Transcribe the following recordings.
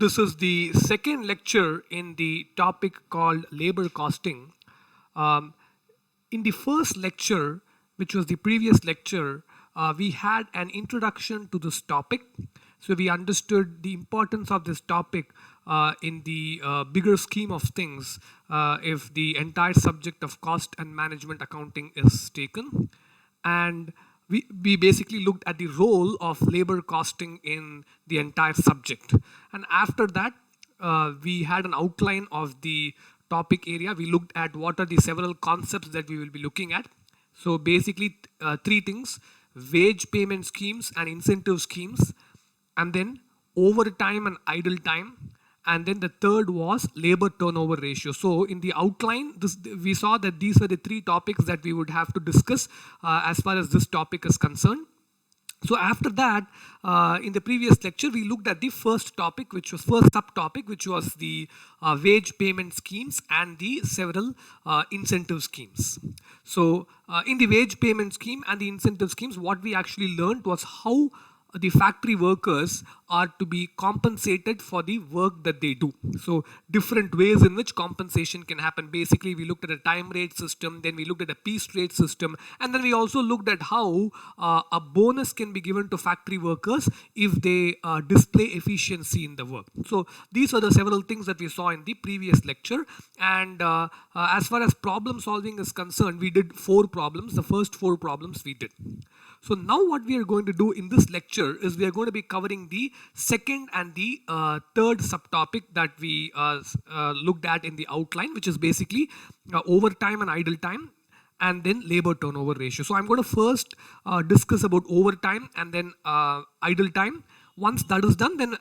This is the second lecture in the topic called labor costing. Um, in the first lecture, which was the previous lecture, we had an introduction to this topic. So we understood the importance of this topic in the bigger scheme of things if the entire subject of cost and management accounting is taken. And we basically looked at the role of labor costing in the entire subject. And after that, we had an outline of the topic area. We looked at what are the several concepts that we will be looking at. So basically, three things: wage payment schemes and incentive schemes, and then overtime and idle time, and then the third was labor turnover ratio. So in the outline, we saw that these were the three topics that we would have to discuss as far as this topic is concerned. So after that, in the previous lecture, we looked at the first topic, which was first subtopic, which was the wage payment schemes and the several incentive schemes. So in the wage payment scheme and the incentive schemes, what we actually learned was how the factory workers are to be compensated for the work that they do. So different ways in which compensation can happen. Basically, we looked at a time rate system, then we looked at a piece rate system, and then we also looked at how a bonus can be given to factory workers if they display efficiency in the work. So these are the several things that we saw in the previous lecture. And as far as problem solving is concerned, we did 4 problems. The first 4 problems we did. So now what we are going to do in this lecture is we are going to be covering the second and the third subtopic that we looked at in the outline, which is basically overtime and idle time, and then labor turnover ratio. So I'm going to first discuss about overtime and then idle time. Once that is done, then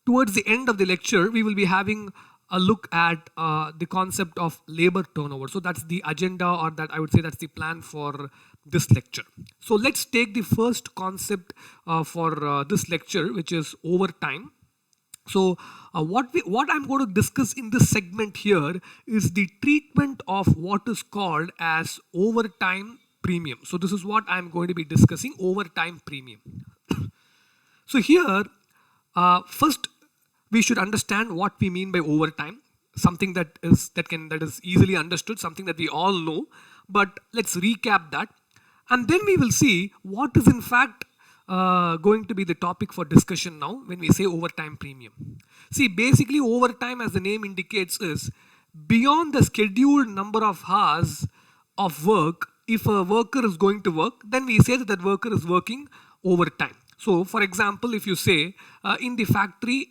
towards the end of the lecture, we will be having a look at the concept of labor turnover. So that's the agenda, or that I would say that's the plan for this lecture. So let's take the first concept for this lecture, which is overtime. So what I'm going to discuss in this segment here is the treatment of what is called as overtime premium. So this is what I'm going to be discussing, overtime premium. So here, first we should understand what we mean by overtime, something that is easily understood, something that we all know. But let's recap that, and then we will see what is in fact going to be the topic for discussion now when we say overtime premium. See, basically overtime, as the name indicates, is beyond the scheduled number of hours of work. If a worker is going to work, then we say that worker is working overtime. So for example, if you say in the factory,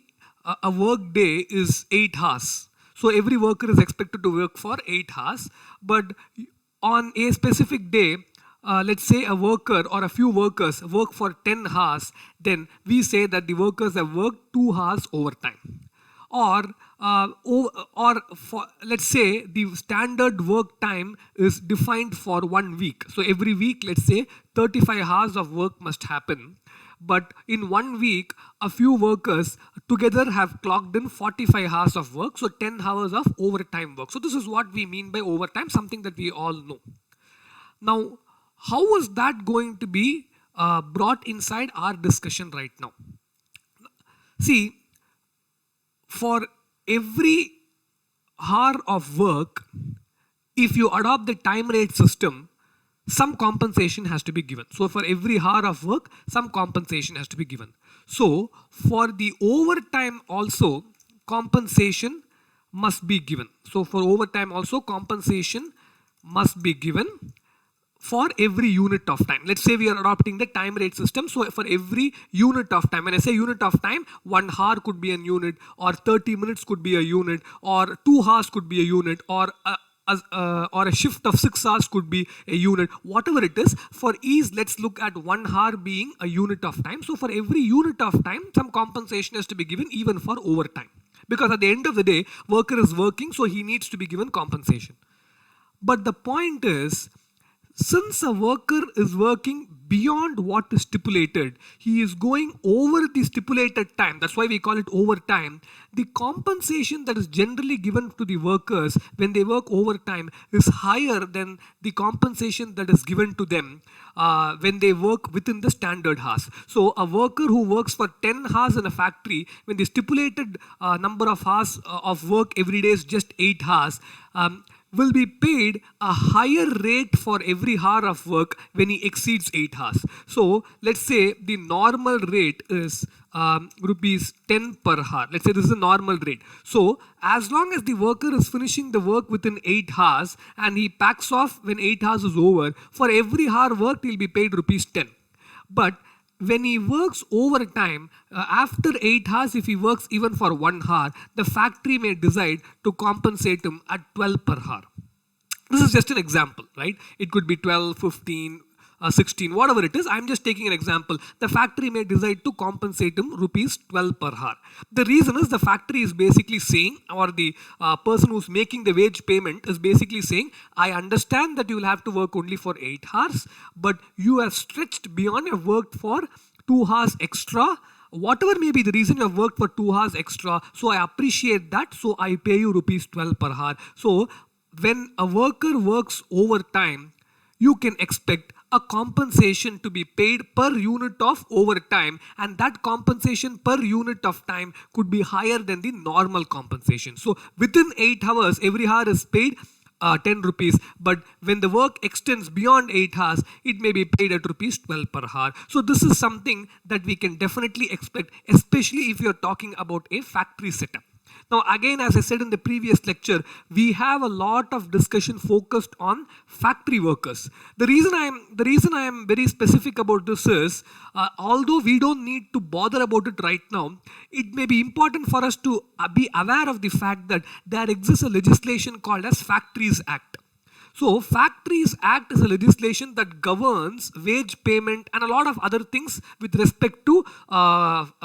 a work day is 8 hours. So every worker is expected to work for 8 hours. But on a specific day, let's say a worker or a few workers work for 10 hours, then we say that the workers have worked 2 hours overtime. Or for, let's say the standard work time is defined for 1 week. So every week, let's say 35 hours of work must happen. But in 1 week, a few workers together have clocked in 45 hours of work, so 10 hours of overtime work. So this is what we mean by overtime, something that we all know. Now, how is that going to be brought inside our discussion right now? See, for every hour of work, if you adopt the time rate system, some compensation has to be given. So for every hour of work, some compensation has to be given. So for the overtime also, compensation must be given. So for overtime also, compensation must be given for every unit of time. Let's say we are adopting the time rate system. So for every unit of time, when I say unit of time, 1 hour could be a unit, or 30 minutes could be a unit, or 2 hours could be a unit, or a shift of 6 hours could be a unit. Whatever it is, for ease, let's look at 1 hour being a unit of time. So for every unit of time, some compensation has to be given, even for overtime. Because at the end of the day, worker is working, so he needs to be given compensation. But the point is, since a worker is working beyond what is stipulated, he is going over the stipulated time, that's why we call it overtime, the compensation that is generally given to the workers when they work overtime is higher than the compensation that is given to them when they work within the standard hours. So a worker who works for 10 hours in a factory, when the stipulated number of hours of work every day is just 8 hours, will be paid a higher rate for every hour of work when he exceeds 8 hours. So let's say the normal rate is rupees 10 per hour. Let's say this is a normal rate. So as long as the worker is finishing the work within 8 hours and he packs off when 8 hours is over, for every hour worked he'll be paid rupees 10. But when he works overtime, after 8 hours, if he works even for 1 hour, the factory may decide to compensate him at 12 per hour. This is just an example, right? It could be 12, 15, 16, whatever it is. I'm just taking an example. The factory may decide to compensate him rupees 12 per hour. The reason is the factory is basically saying, or the person who's making the wage payment is basically saying, I understand that you will have to work only for 8 hours, but you have stretched beyond, you have worked for 2 hours extra. Whatever may be the reason, you have worked for 2 hours extra, so I appreciate that, so I pay you rupees 12 per hour. So when a worker works overtime, you can expect a compensation to be paid per unit of overtime, and that compensation per unit of time could be higher than the normal compensation. So within 8 hours, every hour is paid 10 rupees, but when the work extends beyond 8 hours, it may be paid at rupees 12 per hour. So this is something that we can definitely expect, especially if you're talking about a factory setup. Now again, as I said in the previous lecture, we have a lot of discussion focused on factory workers. The reason I am very specific about this is, although we don't need to bother about it right now, it may be important for us to be aware of the fact that there exists a legislation called as Factories Act. So Factories Act is a legislation that governs wage payment and a lot of other things with respect to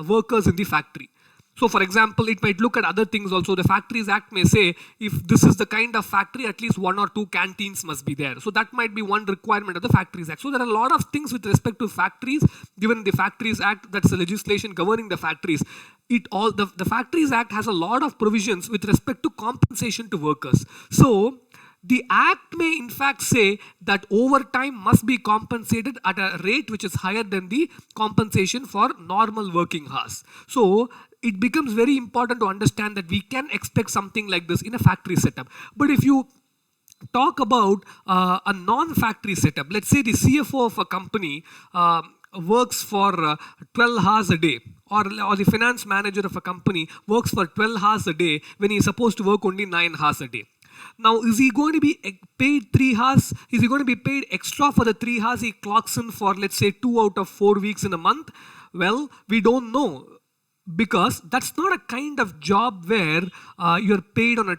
workers in the factory. So for example, it might look at other things also. The Factories Act may say, if this is the kind of factory, at least 1 or 2 canteens must be there. So that might be one requirement of the Factories Act. So there are a lot of things with respect to factories, given the Factories Act, that's the legislation governing the factories. The Factories Act has a lot of provisions with respect to compensation to workers. So the act may in fact say that overtime must be compensated at a rate which is higher than the compensation for normal working hours. So it becomes very important to understand that we can expect something like this in a factory setup. But if you talk about a non-factory setup, let's say the CFO of a company works for 12 hours a day, or the finance manager of a company works for 12 hours a day when he is supposed to work only 9 hours a day. Now, is he going to be paid 3 hours? Is he going to be paid extra for the 3 hours he clocks in for, let's say, 2 out of 4 weeks in a month? Well, we don't know, because that's not a kind of job where you're paid on a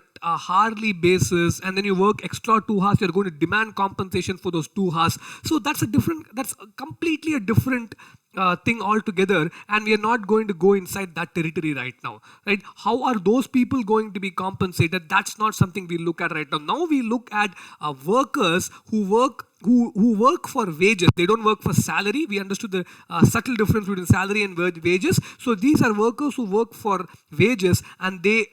hourly basis and then you work extra 2 hours, you're going to demand compensation for those 2 hours. So that's completely a different thing altogether, and we are not going to go inside that territory right now, right? How are those people going to be compensated? That's not something we look at right now. Now we look at workers who work for wages. They don't work for salary. We understood the subtle difference between salary and wages. So these are workers who work for wages, and they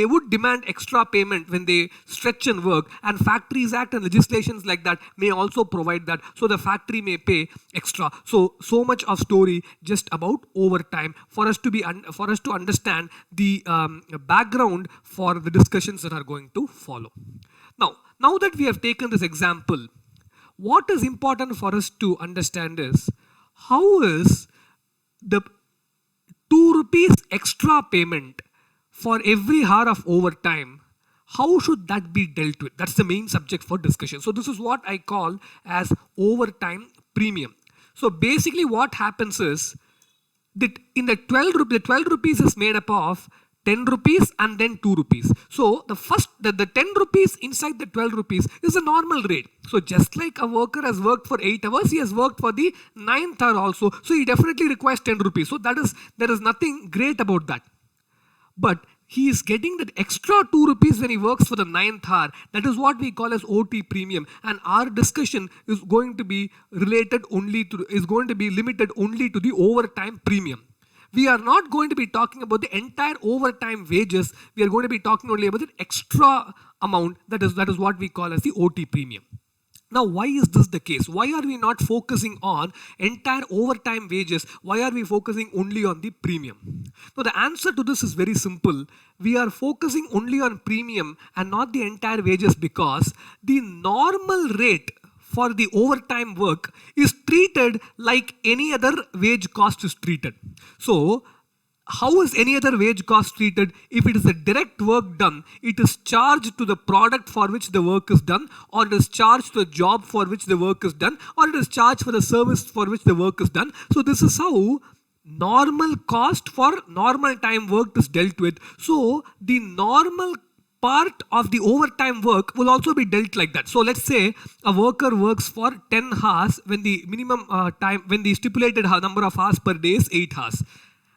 would demand extra payment when they stretch and work. And Factories Act and legislations like that may also provide that. So the factory may pay extra. So much of story just about overtime for us to understand the background for the discussions that are going to follow. Now that we have taken this example, what is important for us to understand is, how is the 2 rupees extra payment for every hour of overtime, how should that be dealt with? That's the main subject for discussion. So this is what I call as overtime premium. So basically what happens is that in the 12 rupees is made up of 10 rupees and then 2 rupees. So the 10 rupees inside the 12 rupees is a normal rate. So just like a worker has worked for 8 hours, he has worked for the 9th hour also. So he definitely requires 10 rupees. So there is nothing great about that. But he is getting that extra 2 rupees when he works for the 9th hour. That is what we call as OT premium. And our discussion is going to be limited only to the overtime premium. We are not going to be talking about the entire overtime wages. We are going to be talking only about the extra amount. That is what we call as the OT premium. Now, why is this the case? Why are we not focusing on entire overtime wages? Why are we focusing only on the premium? Now, the answer to this is very simple. We are focusing only on premium and not the entire wages because the normal rate for the overtime work is treated like any other wage cost is treated. So, how is any other wage cost treated? If it is a direct work done, it is charged to the product for which the work is done, or it is charged to the job for which the work is done, or it is charged for the service for which the work is done. So this is how normal cost for normal time work is dealt with. So the normal part of the overtime work will also be dealt like that. So let's say a worker works for 10 hours when the minimum when the stipulated number of hours per day is 8 hours.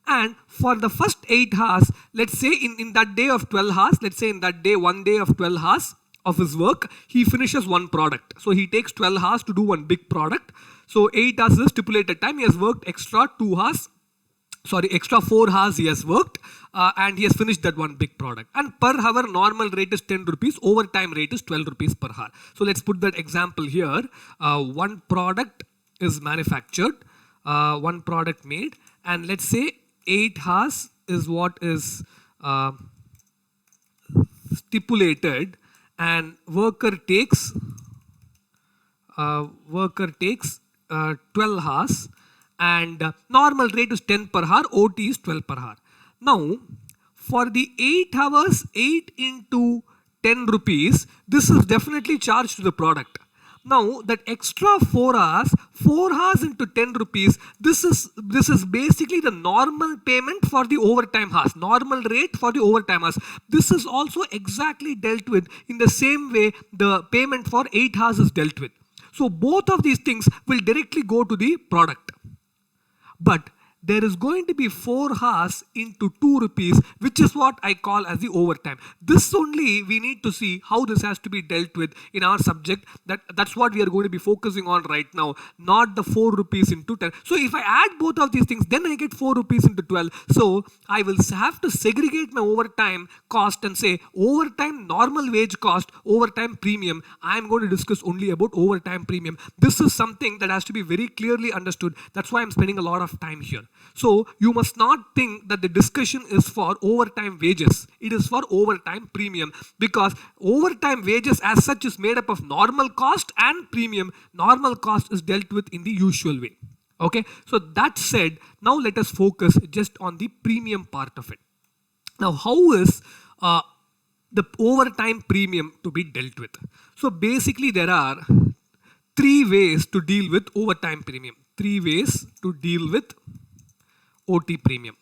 And for the first 8 hours, let's say in that day of 12 hours, let's say in that day, 1 day of 12 hours of his work, he finishes one product. So he takes 12 hours to do one big product. So 8 hours is the stipulated time. He has worked extra 4 hours he has worked and he has finished that one big product. And per hour normal rate is 10 rupees, overtime rate is 12 rupees per hour. So let's put that example here. One product is manufactured, one product made, and let's say 8 hours is what is stipulated, and worker takes 12 hours, and normal rate is 10 per hour, OT is 12 per hour. Now, for the 8 hours, 8 into 10 rupees, this is definitely charged to the product. Now, that extra 4 hours into 10 rupees, this is basically the normal payment for the overtime hours, normal rate for the overtime hours. This is also exactly dealt with in the same way the payment for 8 hours is dealt with. So, both of these things will directly go to the product. But there is going to be 4 hours into 2 rupees, which is what I call as the overtime. This only we need to see how this has to be dealt with in our subject. That's what we are going to be focusing on right now, not the 4 rupees into 10. So if I add both of these things, then I get 4 rupees into 12. So I will have to segregate my overtime cost and say overtime normal wage cost, overtime premium. I am going to discuss only about overtime premium. This is something that has to be very clearly understood. That's why I'm spending a lot of time here. So you must not think that the discussion is for overtime wages. It is for overtime premium, because overtime wages as such is made up of normal cost and premium. Normal cost is dealt with in the usual way. Okay. So that said, now let us focus just on the premium part of it. Now, how is the overtime premium to be dealt with? So basically there are 3 ways to deal with overtime premium. 3 ways to deal with OT premium.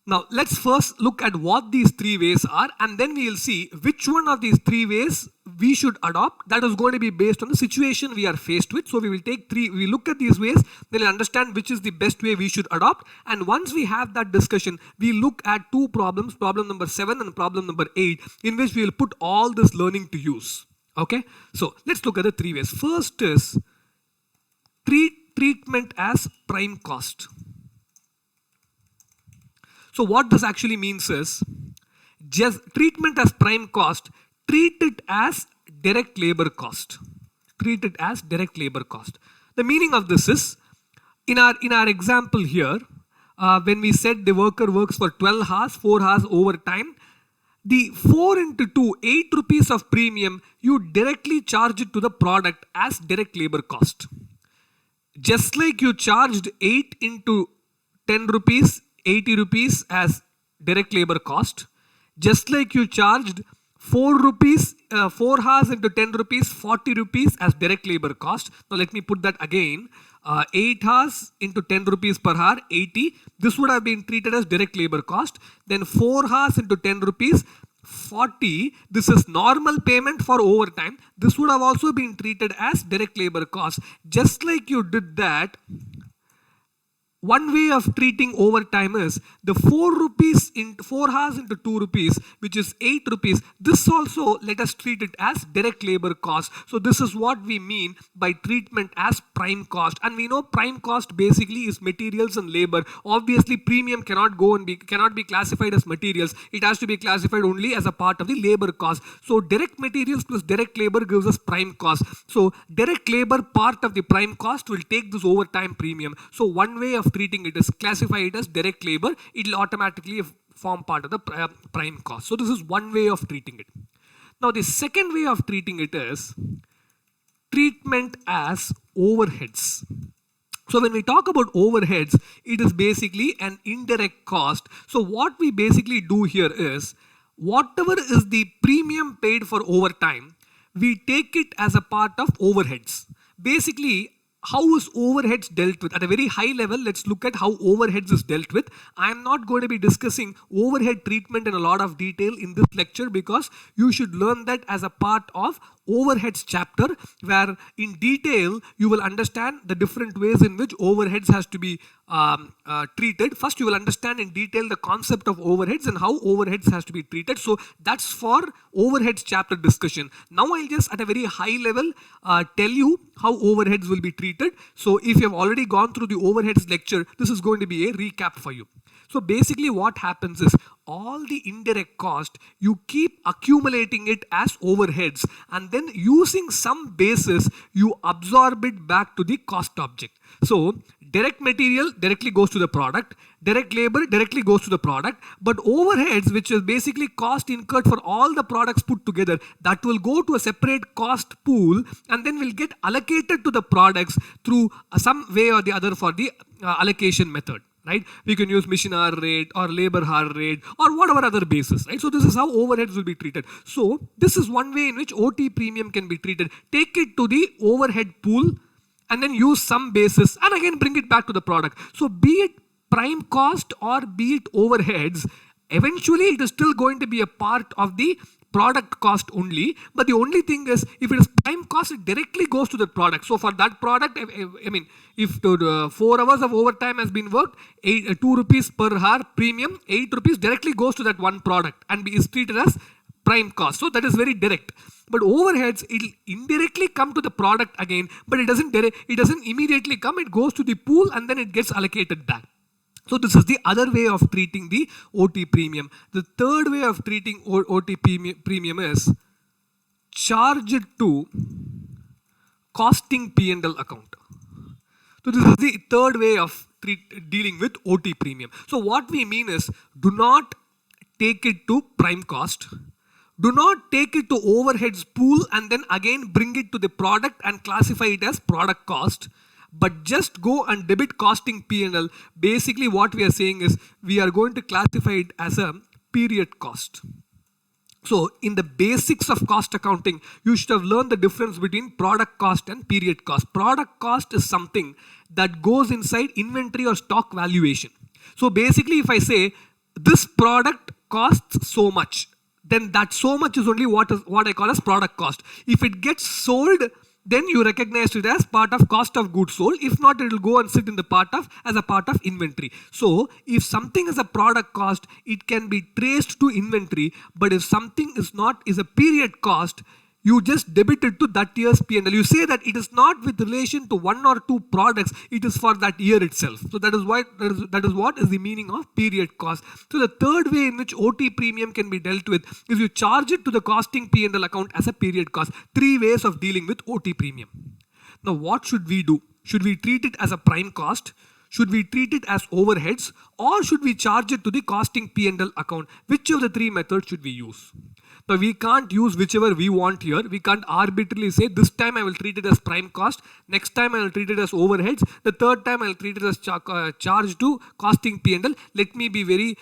Now let's first look at what these 3 ways are, and then we will see which one of these 3 ways we should adopt. That is going to be based on the situation we are faced with. So we will take 3, we look at these ways, then we'll understand which is the best way we should adopt. And once we have that discussion, we look at 2 problems, problem number 7 and problem number 8, in which we will put all this learning to use. Okay, so let's look at the 3 ways. First is treatment as prime cost. So what this actually means is, just treatment as prime cost, treat it as direct labor cost. Treat it as direct labor cost. The meaning of this is, in our example here, when we said the worker works for 12 hours, 4 hours overtime, the 4 into 2, 8 rupees of premium, you directly charge it to the product as direct labor cost. Just like you charged 8 into 10 rupees, 80 rupees as direct labor cost, just like you charged 4 hours into 10 rupees, 40 rupees as direct labor cost. Now let me put that again. 8 hours into 10 rupees per hour, 80. This would have been treated as direct labor cost. Then 4 hours into 10 rupees, 40. This is normal payment for overtime. This would have also been treated as direct labor cost. Just like you did that, one way of treating overtime is the 4 rupees in 4 hours into 2 rupees, which is 8 rupees. This also let us treat it as direct labor cost. So this is what we mean by treatment as prime cost. And we know prime cost basically is materials and labor. Obviously premium cannot be classified as materials. It has to be classified only as a part of the labor cost. So direct materials plus direct labor gives us prime cost. So direct labor part of the prime cost will take this overtime premium. So one way of treating it is classify it as direct labor. It will automatically form part of the prime cost. So this is one way of treating it. Now the second way of treating it is treatment as overheads. So when we talk about overheads, it is basically an indirect cost. So what we basically do here is whatever is the premium paid for overtime, we take it as a part of overheads. Basically, how is overheads dealt with? At a very high level, let's look at how overheads is dealt with. I am not going to be discussing overhead treatment in a lot of detail in this lecture because you should learn that as a part of overheads chapter, where in detail you will understand the different ways in which overheads has to be treated. First you will understand in detail the concept of overheads and how overheads has to be treated. So that's for overheads chapter discussion. Now I'll just at a very high level tell you how overheads will be treated. So if you have already gone through the overheads lecture, this is going to be a recap for you. So basically what happens is all the indirect cost, you keep accumulating it as overheads and then using some basis, you absorb it back to the cost object. So direct material directly goes to the product, direct labor directly goes to the product, but overheads, which is basically cost incurred for all the products put together, that will go to a separate cost pool and then will get allocated to the products through some way or the other for the allocation method. Right? We can use machine hour rate or labor hour rate or whatever other basis, right? So this is how overheads will be treated. So this is one way in which OT premium can be treated. Take it to the overhead pool and then use some basis and again bring it back to the product. So be it prime cost or be it overheads, eventually it is still going to be a part of the product cost only, but the only thing is if it is prime cost, it directly goes to the product. So for that product, I mean, if 4 hours of overtime has been worked, 2 rupees per hour premium, 8 rupees directly goes to that one product and is treated as prime cost. So that is very direct. But overheads, it will indirectly come to the product again, but it doesn't immediately come, it goes to the pool and then it gets allocated back. So this is the other way of treating the OT premium. The third way of treating OT premium is charge it to costing P&L account. So this is the third way of dealing with OT premium. So what we mean is do not take it to prime cost. Do not take it to overheads pool and then again bring it to the product and classify it as product cost. But just go and debit costing P&L. Basically what we are saying is we are going to classify it as a period cost. So in the basics of cost accounting, you should have learned the difference between product cost and period cost. Product cost is something that goes inside inventory or stock valuation. So basically if I say this product costs so much, then that so much is only what I call as product cost. If it gets sold, then you recognize it as part of cost of goods sold. If not, it will go and sit in the as a part of inventory. So if something is a product cost, it can be traced to inventory. But if something is a period cost, you just debit it to that year's P&L. You say that it is not with relation to 1 or 2 products, it is for that year itself. So that is what is the meaning of period cost. So the third way in which OT premium can be dealt with is you charge it to the costing P&L account as a period cost. 3 ways of dealing with OT premium. Now what should we do? Should we treat it as a prime cost? Should we treat it as overheads? Or should we charge it to the costing P&L account? Which of the 3 methods should we use? Now we can't use whichever we want here. We can't arbitrarily say this time I will treat it as prime cost, next time I will treat it as overheads, the third time I will treat it as charge to costing P&L. Let me be very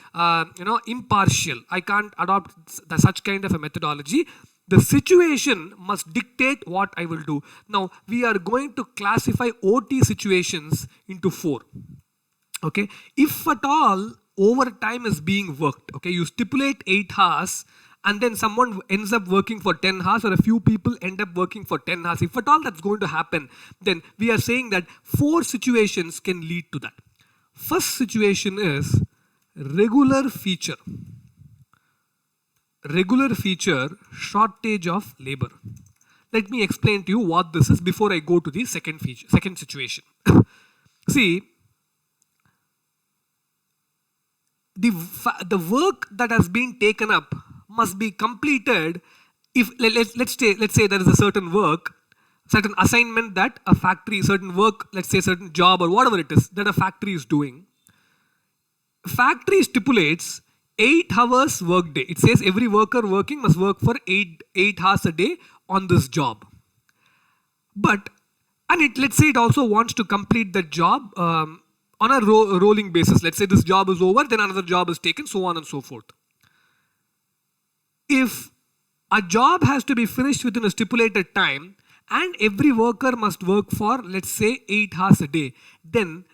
impartial. I can't adopt such kind of a methodology. The situation must dictate what I will do. Now we are going to classify OT situations into 4. Okay, if at all overtime is being worked, okay, you stipulate 8 hours and then someone ends up working for 10 hours or a few people end up working for 10 hours. If at all that's going to happen, then we are saying that 4 situations can lead to that. First situation is regular feature. Regular feature, shortage of labor. Let me explain to you what this is before I go to the second situation. See, the work that has been taken up must be completed. If let's say there is a certain work, certain assignment that a factory, certain work, let's say certain job or whatever it is that a factory is doing. Factory stipulates 8 hours work day. It says every worker working must work for 8 hours a day on this job. But let's say it also wants to complete that job on a rolling basis. Let's say this job is over, then another job is taken, so on and so forth. If a job has to be finished within a stipulated time and every worker must work for, let's say, 8 hours a day, then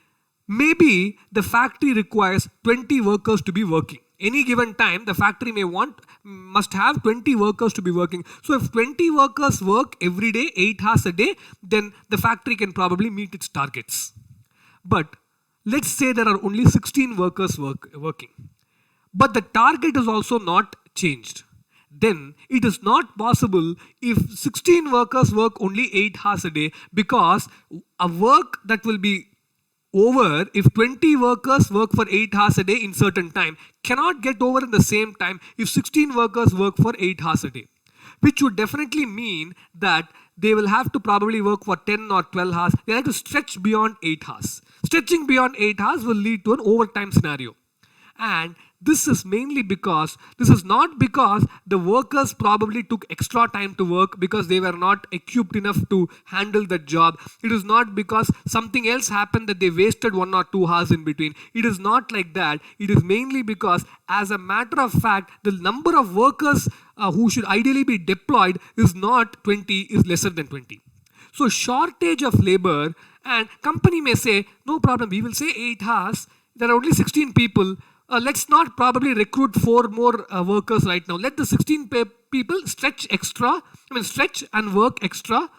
maybe the factory requires 20 workers to be working. Any given time, the factory must have 20 workers to be working. So if 20 workers work every day, 8 hours a day, then the factory can probably meet its targets. But let's say there are only 16 workers working. But the target is also not changed. Then it is not possible if 16 workers work only 8 hours a day, because a work that will be over if 20 workers work for 8 hours a day in certain time cannot get over in the same time if 16 workers work for 8 hours a day, which would definitely mean that they will have to probably work for 10 or 12 hours. They have to stretch beyond 8 hours. Stretching beyond 8 hours will lead to an overtime scenario. And this is not because the workers probably took extra time to work because they were not equipped enough to handle that job. It is not because something else happened that they wasted 1 or 2 hours in between. It is not like that. It is mainly because, as a matter of fact, the number of workers who should ideally be deployed is not 20, is lesser than 20. So shortage of labor, and company may say, no problem, we will say 8 hours. There are only 16 people. Let's not probably recruit 4 more workers right now. Let the 16 people stretch and work extra.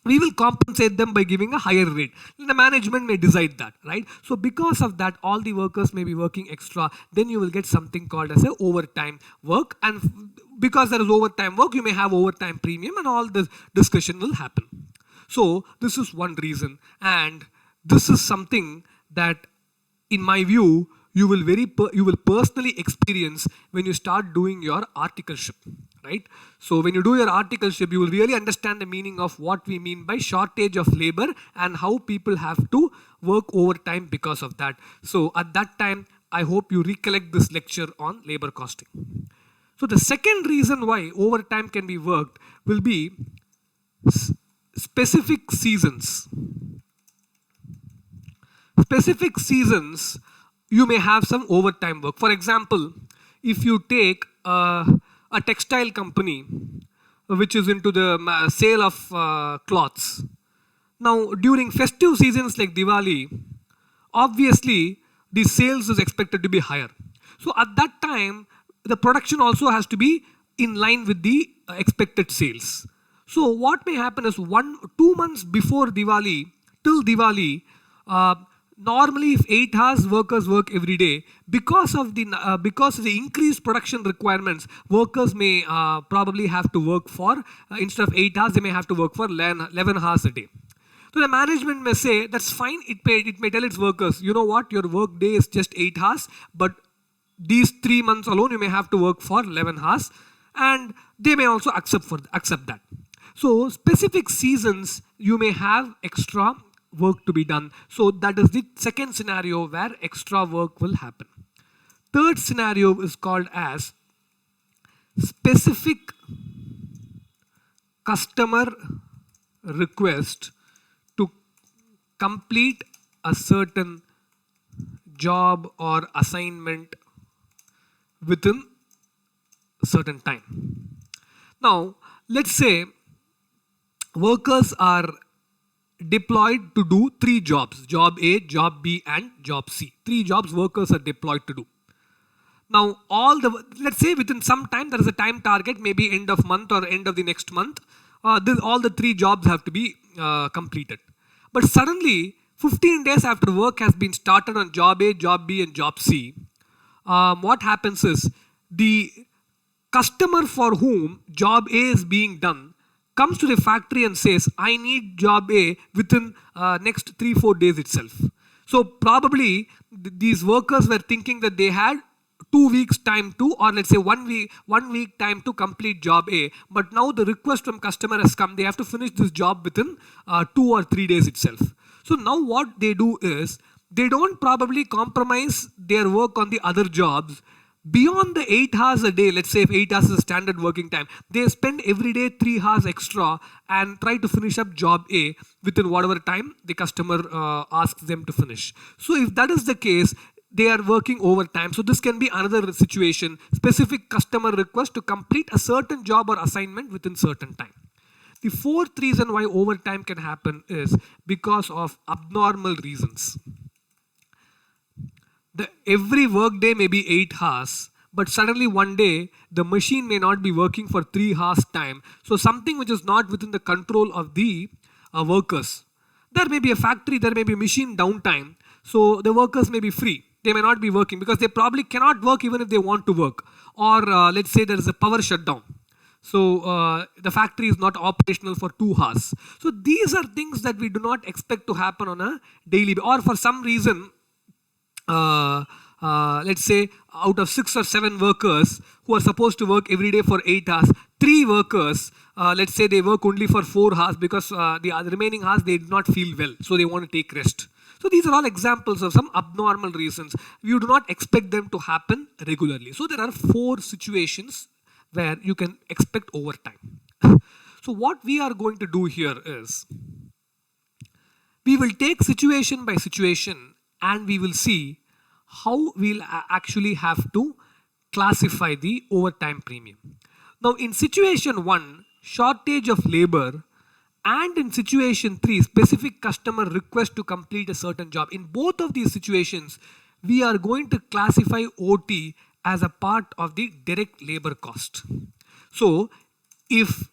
We will compensate them by giving a higher rate. The management may decide that, right? So because of that, all the workers may be working extra. Then you will get something called as a overtime work. And because there is overtime work, you may have overtime premium, and all this discussion will happen. So this is one reason. And this is something that, in my view, you will personally experience when you start doing your articleship, right? So when you do your articleship, you will really understand the meaning of what we mean by shortage of labor and how people have to work overtime because of that. So at that time, I hope you recollect this lecture on labor costing. So the second reason why overtime can be worked will be specific seasons. Specific seasons, you may have some overtime work. For example, if you take a textile company which is into the sale of cloths. Now, during festive seasons like Diwali, obviously the sales is expected to be higher. So at that time, the production also has to be in line with the expected sales. So what may happen is 2 months before Diwali, till Diwali, normally if 8 hours workers work every day, because of the increased production requirements, workers may probably have to work for, instead of 8 hours, they may have to work for 11 hours a day. So the management may say, that's fine, it may tell its workers, you know what, your work day is just 8 hours, but these 3 months alone you may have to work for 11 hours, and they may also accept that. So specific seasons, you may have extra work to be done. So that is the second scenario where extra work will happen. Third scenario is called as specific customer request to complete a certain job or assignment within a certain time. Now, let's say workers are deployed to do 3 jobs, job A, job B, and job C. 3 jobs workers are deployed to do. Now, let's say within some time, there is a time target, maybe end of month or end of the next month, all the 3 jobs have to be completed. But suddenly, 15 days after work has been started on job A, job B, and job C, what happens is the customer for whom job A is being done comes to the factory and says, I need job A within next 3-4 days itself. So probably these workers were thinking that they had 2 weeks time to, or let's say 1 week time to complete job A, but now the request from customer has come, they have to finish this job within 2 or 3 days itself. So now what they do is, they don't probably compromise their work on the other jobs beyond the 8 hours a day. Let's say if 8 hours is a standard working time, they spend every day 3 hours extra and try to finish up job A within whatever time the customer asks them to finish. So if that is the case, they are working overtime. So this can be another situation, specific customer request to complete a certain job or assignment within certain time. The fourth reason why overtime can happen is because of abnormal reasons. Every work day may be 8 hours, but suddenly one day the machine may not be working for 3 hours time. So something which is not within the control of the workers. There may be a factory, there may be machine downtime. So the workers may be free. They may not be working because they probably cannot work even if they want to work. Or let's say there is a power shutdown. So the factory is not operational for 2 hours. So these are things that we do not expect to happen on a daily basis. Or for some reason, let's say out of 6 or 7 workers who are supposed to work every day for 8 hours, 3 workers, let's say they work only for 4 hours because the remaining hours they did not feel well, so they want to take rest. So these are all examples of some abnormal reasons. You do not expect them to happen regularly. So there are 4 situations where you can expect overtime. So what we are going to do here is, we will take situation by situation and we will see how we'll actually have to classify the overtime premium. Now in situation 1, shortage of labor, and in situation 3, specific customer request to complete a certain job. In both of these situations, we are going to classify OT as a part of the direct labor cost. So if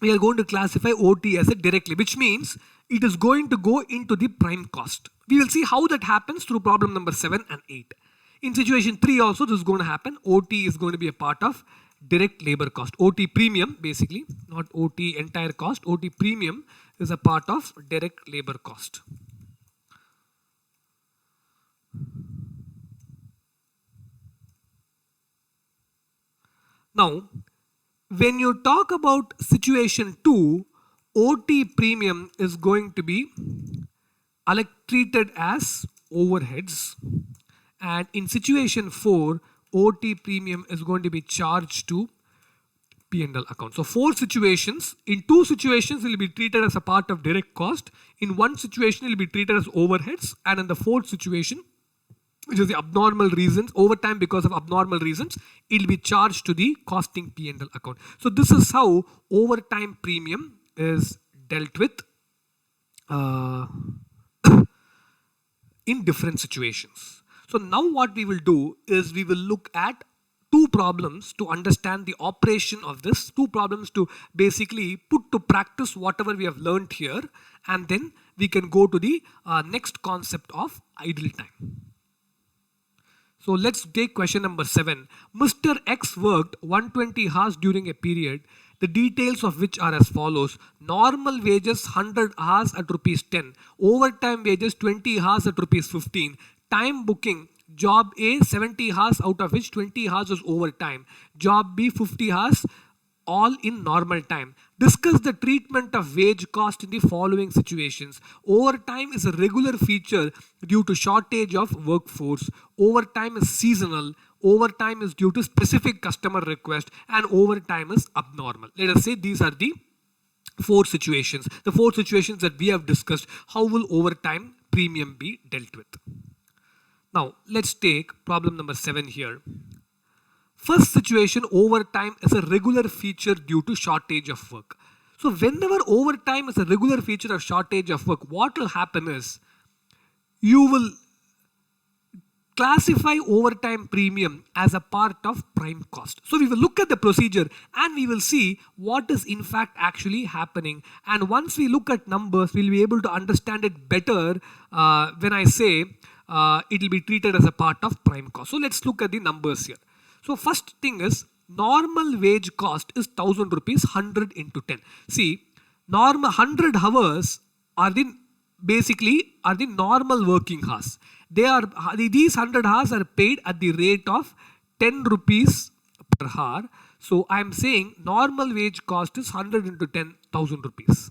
we are going to classify OT as a directly, which means it is going to go into the prime cost. We will see how that happens through problem number 7 and 8. In situation 3 also this is going to happen. OT is going to be a part of direct labor cost. OT premium basically, not OT entire cost. OT premium is a part of direct labor cost. Now, when you talk about situation 2, OT premium is going to be treated as overheads, and in situation 4, OT premium is going to be charged to P&L account. So 4 situations. In 2 situations it will be treated as a part of direct cost. In 1 situation it will be treated as overheads, and in the 4th situation, which is the abnormal reasons, overtime because of abnormal reasons, it will be charged to the costing P&L account. So this is how overtime premium is dealt with in different situations. So now what we will do is we will look at 2 problems to understand the operation of this, 2 problems to basically put to practice whatever we have learned here, and then we can go to the next concept of idle time. So let's take question number 7. Mr. X worked 120 hours during a period, the details of which are as follows. Normal wages 100 hours at rupees 10, overtime wages 20 hours at rupees 15, time booking, job A 70 hours out of which 20 hours is overtime, job B 50 hours, all in normal time. Discuss the treatment of wage cost in the following situations. Overtime is a regular feature due to shortage of workforce. Overtime is seasonal. Overtime is due to specific customer request, and overtime is abnormal. Let us say these are the 4 situations. The 4 situations that we have discussed. How will overtime premium be dealt with? Now let's take problem number 7 here. First situation, overtime is a regular feature due to shortage of work. So whenever overtime is a regular feature of shortage of work, what will happen is you will classify overtime premium as a part of prime cost. So we will look at the procedure and we will see what is in fact actually happening. And once we look at numbers, we'll be able to understand it better when I say it will be treated as a part of prime cost. So let's look at the numbers here. So first thing is normal wage cost is 1000 rupees, 100 into 10. See, normal 100 hours are the normal working hours. These 100 hours are paid at the rate of 10 rupees per hour. So I am saying normal wage cost is 100 into 10,000 rupees.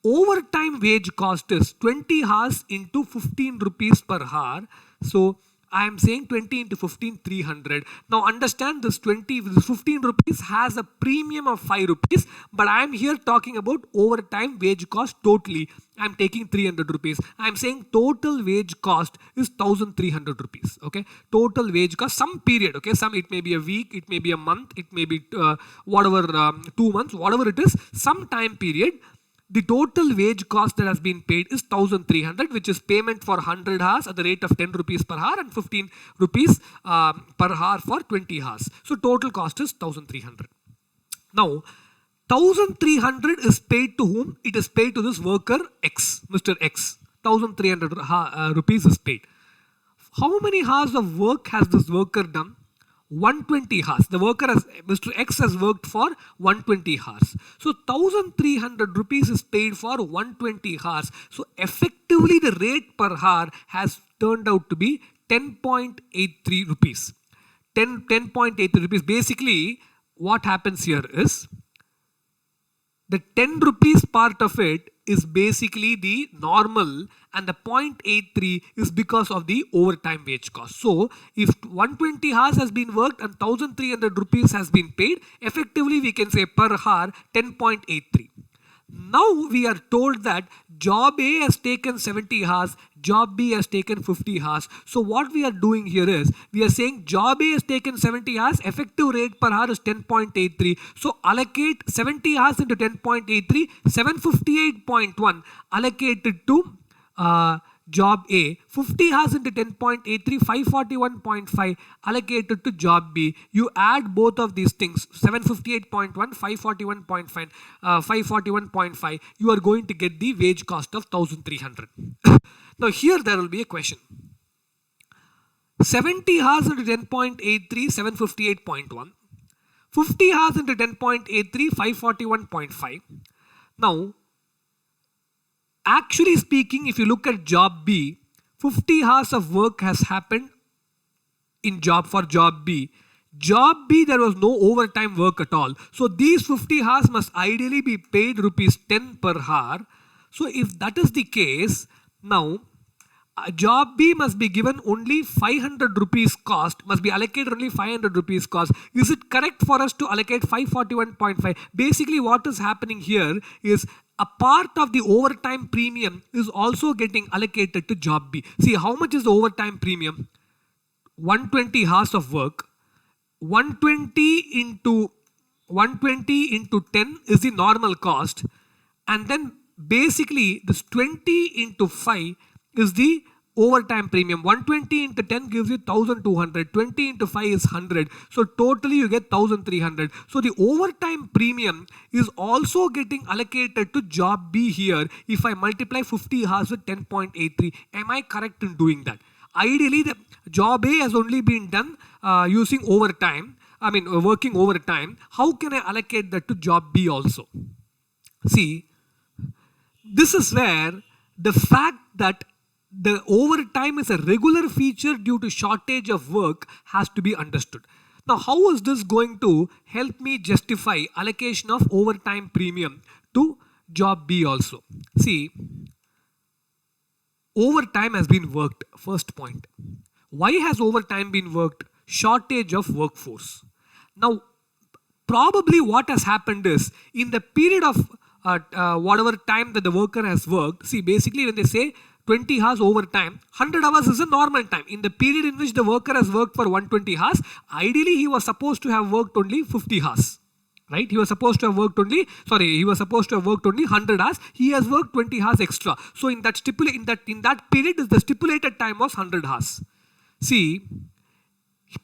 Overtime wage cost is 20 hours into 15 rupees per hour. So I am saying 20 into 15, 300. Now understand this 15 rupees has a premium of 5 rupees, but I am here talking about overtime wage cost totally. I am taking 300 rupees. I am saying total wage cost is 1300 rupees. Okay, total wage cost, some period. Okay, it may be a week, it may be a month, it may be 2 months, whatever it is, some time period. The total wage cost that has been paid is 1300, which is payment for 100 hours at the rate of 10 rupees per hour and 15 rupees per hour for 20 hours. So total cost is 1300. Now, 1300 is paid to whom? It is paid to this worker X, Mr. X. 1300 rupees is paid. How many hours of work has this worker done? 120 hours. The worker Mr. X has worked for 120 hours. So 1300 rupees is paid for 120 hours. So effectively the rate per hour has turned out to be 10.83 rupees. 10.83 rupees. Basically what happens here is the 10 rupees part of it is basically the normal and the 0.83 is because of the overtime wage cost. So if 120 hours has been worked and 1300 rupees has been paid, effectively we can say per hour 10.83. Now we are told that job A has taken 70 hours, job B has taken 50 hours. So what we are doing here is, we are saying job A has taken 70 hours, effective rate per hour is 10.83. So allocate 70 hours into 10.83, 758.1 allocated to job A, 50 hours into 10.83, 541.5 allocated to job B. You add both of these things, 758.1, 541.5, 541.5, you are going to get the wage cost of 1300. Now here there will be a question. 70 hours into 10.83, 758.1. 50 hours into 10.83, 541.5. Now, actually speaking, if you look at job B, 50 hours of work has happened in job B. Job B, there was no overtime work at all. So these 50 hours must ideally be paid rupees 10 per hour. So if that is the case, now job B must be given only 500 rupees cost, must be allocated only 500 rupees cost. Is it correct for us to allocate 541.5? Basically what is happening here is a part of the overtime premium is also getting allocated to job B. See, how much is the overtime premium? 120 hours of work. 120 into 10 is the normal cost. And then basically this 20 into 5 is the overtime premium. 120 into 10 gives you 1200. 20 into 5 is 100. So totally you get 1300. So the overtime premium is also getting allocated to job B here if I multiply 50 hours with 10.83. Am I correct in doing that? Ideally the job A has only been done using overtime. Working overtime. How can I allocate that to job B also? See, this is where the fact that the overtime is a regular feature due to shortage of work has to be understood. Now, how is this going to help me justify allocation of overtime premium to job B also? See, overtime has been worked, first point. Why has overtime been worked? Shortage of workforce. Now, probably what has happened is, in the period of whatever time that the worker has worked, see, basically when they say 20 hours overtime, 100 hours is a normal time. In the period in which the worker has worked for 120 hours, ideally he was supposed to have worked only 50 hours. Right? He was supposed to have worked only 100 hours. He has worked 20 hours extra. So in that period, the stipulated time was 100 hours. See,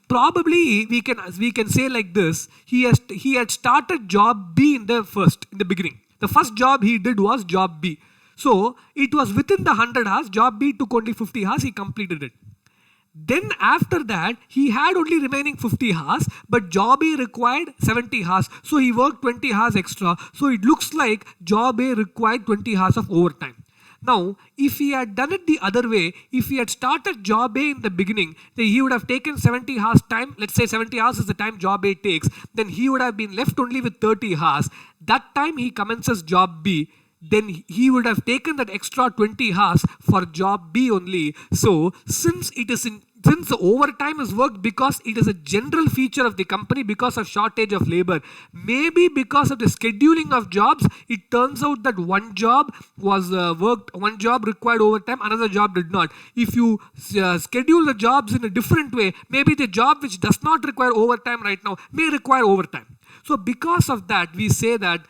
probably we can say like this: he had started job B in the beginning. The first job he did was job B. So it was within the 100 hours. Job B took only 50 hours. He completed it. Then after that, he had only remaining 50 hours, but job A required 70 hours. So he worked 20 hours extra. So it looks like job A required 20 hours of overtime. Now, if he had done it the other way, if he had started job A in the beginning, then he would have taken 70 hours time. Let's say 70 hours is the time job A takes. Then he would have been left only with 30 hours. That time he commences job B. Then he would have taken that extra 20 hours for job B only. So since the overtime is worked because it is a general feature of the company because of shortage of labor, maybe because of the scheduling of jobs, it turns out that one job was worked, one job required overtime, another job did not. If you schedule the jobs in a different way, maybe the job which does not require overtime right now may require overtime. So because of that, we say that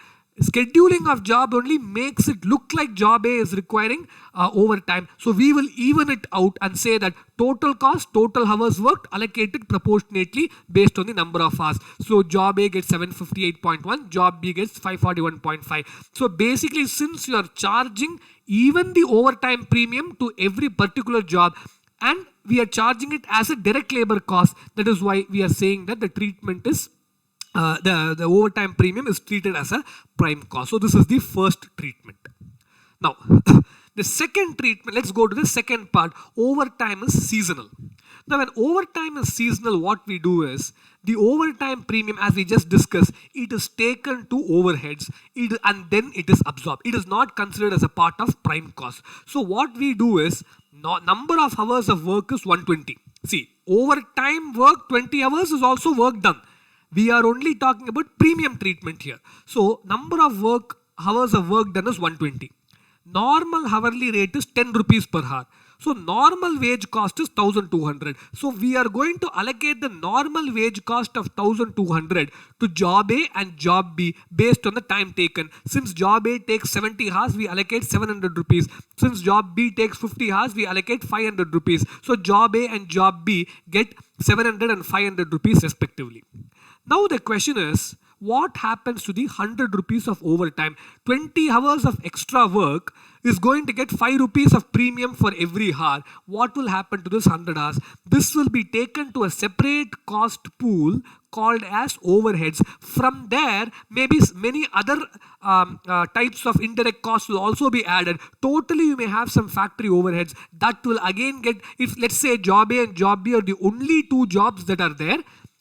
scheduling of job only makes it look like job A is requiring overtime. So we will even it out and say that total cost, total hours worked allocated proportionately based on the number of hours. So job A gets 758.1, job B gets 541.5. So basically, since you are charging even the overtime premium to every particular job, and we are charging it as a direct labor cost, that is why we are saying that the treatment is the overtime premium is treated as a prime cost. So this is the first treatment. Now, the second treatment, let's go to the second part. Overtime is seasonal. Now, when overtime is seasonal, what we do is the overtime premium, as we just discussed, it is taken to overheads and then it is absorbed. It is not considered as a part of prime cost. So what we do is number of hours of work is 120. See, overtime work 20 hours is also work done. We are only talking about premium treatment here. So number of hours of work done is 120. Normal hourly rate is 10 rupees per hour. So normal wage cost is 1200. So we are going to allocate the normal wage cost of 1200 to job A and job B based on the time taken. Since job A takes 70 hours, we allocate 700 rupees. Since job B takes 50 hours, we allocate 500 rupees. So job A and job B get 700 and 500 rupees respectively. Now the question is, what happens to the 100 rupees of overtime? 20 hours of extra work is going to get 5 rupees of premium for every hour. What will happen to this 100 hours? This will be taken to a separate cost pool called as overheads. From there, maybe many other types of indirect costs will also be added. Totally, you may have some factory overheads that will again get, if let's say job A and job B are the only two jobs that are there,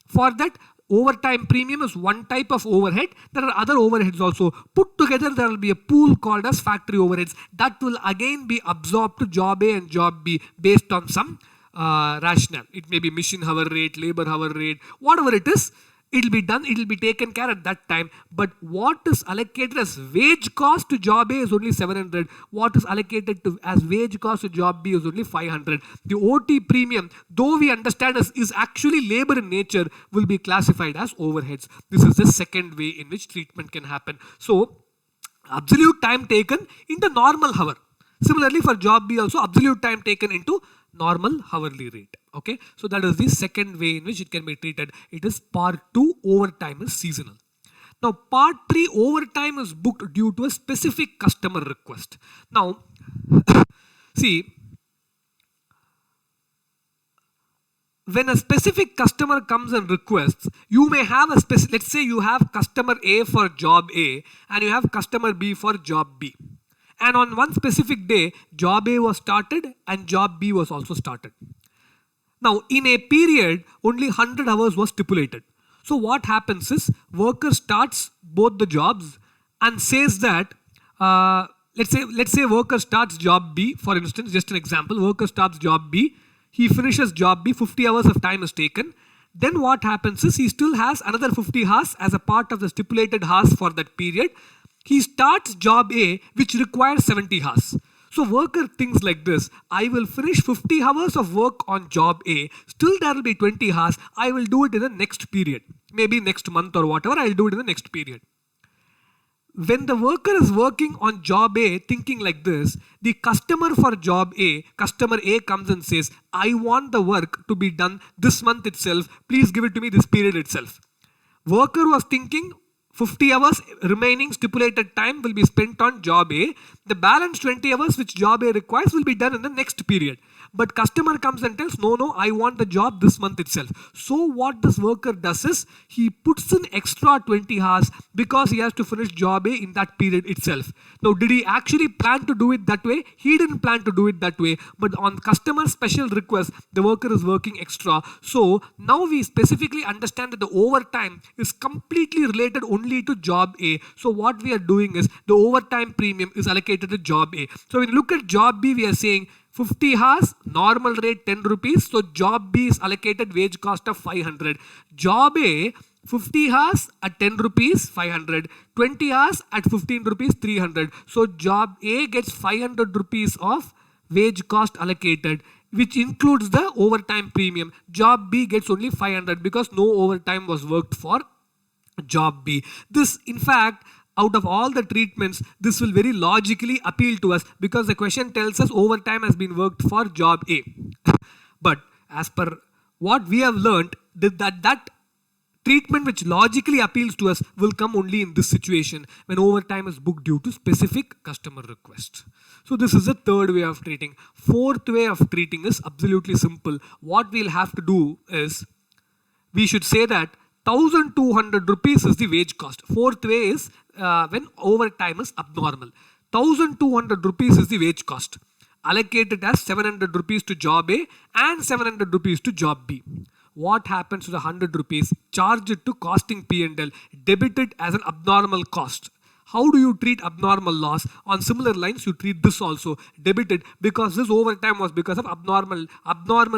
for that, overtime premium is one type of overhead. There are other overheads also. Put together, there will be a pool called as factory overheads that will again be absorbed to job A and job B based on some rationale. It may be machine hour rate, labor hour rate, whatever it is. It will be done, it will be taken care at that time. But what is allocated as wage cost to job A is only 700. What is allocated as wage cost to job B is only 500. The OT premium, though we understand is actually labor in nature, will be classified as overheads. This is the second way in which treatment can happen. So, absolute time taken in the normal hour. Similarly, for job B also, absolute time taken into normal hourly rate. Okay, so that is the second way in which it can be treated. It is part 2, overtime is seasonal. Now part 3, overtime is booked due to a specific customer request. Now see, when a specific customer comes and requests, you may have a specific, let's say you have customer A for job A and you have customer B for job B. And on one specific day, job A was started and job B was also started. Now, in a period, only 100 hours was stipulated. So what happens is, worker starts both the jobs and says that, let's say worker starts job B, for instance, just an example, worker starts job B, he finishes job B, 50 hours of time is taken. Then what happens is, he still has another 50 hours as a part of the stipulated hours for that period. He starts job A, which requires 70 hours. So worker thinks like this: I will finish 50 hours of work on job A, still there will be 20 hours, I will do it in the next period. Maybe next month or whatever, I will do it in the next period. when the worker is working on job A thinking like this, the customer for job A, customer A comes and says, I want the work to be done this month itself. Please give it to me this period itself. Worker was thinking 50 hours remaining stipulated time will be spent on job A. The balance 20 hours which job A requires will be done in the next period. But customer comes and tells, no, I want the job this month itself. So what this worker does is, he puts in extra 20 hours because he has to finish job A in that period itself. Now, did he actually plan to do it that way? He didn't plan to do it that way. But on customer special request, the worker is working extra. So now we specifically understand that the overtime is completely related only to job A. So what we are doing is, the overtime premium is allocated to job A. So when you look at job B, we are saying 50 hours, normal rate 10 rupees. So job B is allocated wage cost of 500. Job A, 50 hours at 10 rupees, 500. 20 hours at 15 rupees, 300. So job A gets 500 rupees of wage cost allocated, which includes the overtime premium. Job B gets only 500 because no overtime was worked for job B. This, in fact, out of all the treatments, this will very logically appeal to us because the question tells us overtime has been worked for job A. But as per what we have learned, that treatment which logically appeals to us will come only in this situation when overtime is booked due to specific customer request. So this is the third way of treating. Fourth way of treating is absolutely simple. What we'll have to do is, we should say that 1200 rupees is the wage cost. Fourth way is when overtime is abnormal. 1200 rupees is the wage cost. Allocated as 700 rupees to job A and 700 rupees to job B. What happens to the 100 rupees? Charge it to costing P&L. Debit it as an abnormal cost. How do you treat abnormal loss? On similar lines, you treat this also. Debit it because this overtime was because of abnormal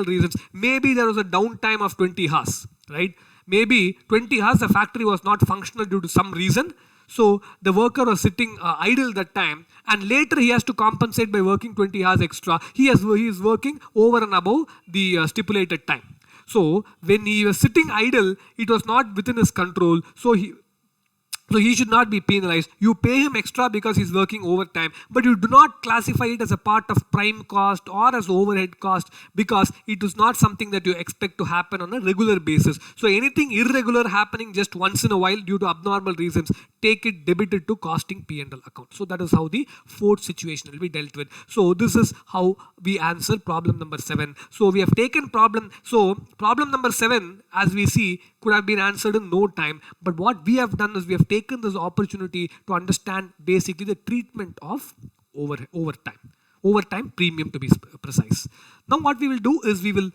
reasons. Maybe there was a downtime of 20 hours, right? Maybe 20 hours the factory was not functional due to some reason. So the worker was sitting idle that time, and later he has to compensate by working 20 hours extra. He is working over and above the stipulated time. So when he was sitting idle, it was not within his control. So he should not be penalized. You pay him extra because he's working overtime, but you do not classify it as a part of prime cost or as overhead cost because it is not something that you expect to happen on a regular basis. So anything irregular happening just once in a while due to abnormal reasons, take it, debit it to costing P&L account. So that is how the fourth situation will be dealt with. So this is how we answer problem number 7. So we have taken problem number 7, as we see, could have been answered in no time. But what we have done is we have taken this opportunity to understand basically the treatment of overtime premium to be precise. Now what we will do is we will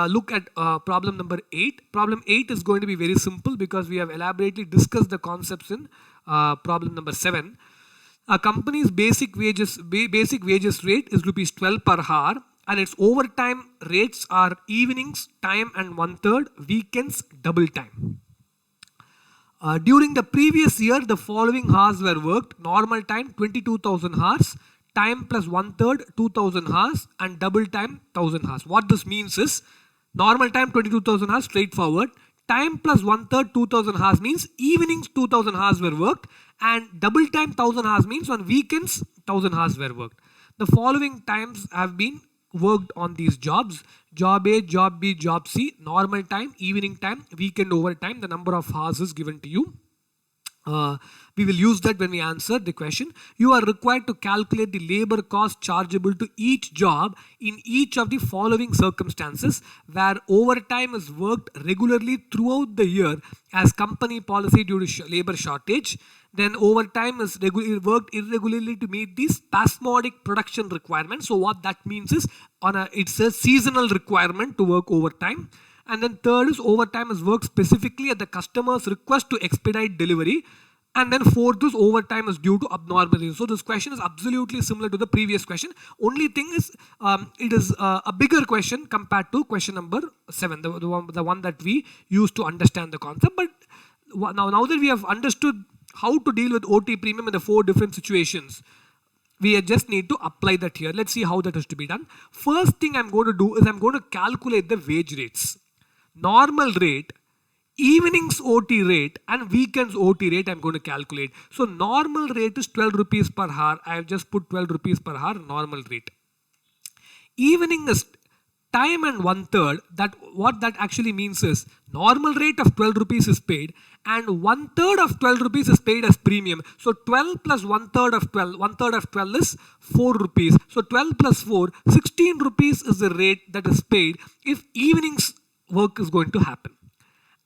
look at problem number 8. Problem 8 is going to be very simple because we have elaborately discussed the concepts in problem number 7. A company's basic wages rate is rupees 12 per hour, and its overtime rates are evenings time and 1/3, weekends double time. During the previous year, the following hours were worked: normal time 22,000 hours, time plus 1/3 2,000 hours, and double time 1,000 hours. What this means is, normal time 22,000 hours, straightforward. Time plus 1/3 2,000 hours means evenings 2,000 hours were worked, and double time 1,000 hours means on weekends 1,000 hours were worked. The following times have been worked on these jobs: job A, job B, job C. Normal time, evening time, weekend overtime. The number of hours is given to you. We will use that when we answer the question. You are required to calculate the labor cost chargeable to each job in each of the following circumstances, where overtime is worked regularly throughout the year as company policy due to labor shortage. Then overtime is worked irregularly to meet the spasmodic production requirements. So what that means is, it's a seasonal requirement to work overtime. And then third is, overtime is worked specifically at the customer's request to expedite delivery. And then fourth is, overtime is due to abnormalities. So this question is absolutely similar to the previous question. Only thing is, it is a bigger question compared to question number 7, the one that we used to understand the concept. But now that we have understood how to deal with OT premium in the 4 different situations, we just need to apply that here. Let's see how that is to be done. First thing I'm going to do is I'm going to calculate the wage rates. Normal rate, evenings OT rate and weekends OT rate I'm going to calculate. So normal rate is 12 rupees per hour. I have just put 12 rupees per hour normal rate. Evening is time and 1/3. That what that actually means is normal rate of 12 rupees is paid and 1/3 of 12 rupees is paid as premium. So 12 plus 1/3 of 12, 1/3 of 12 is 4 rupees. So 12 plus 4, 16 rupees is the rate that is paid if evenings work is going to happen.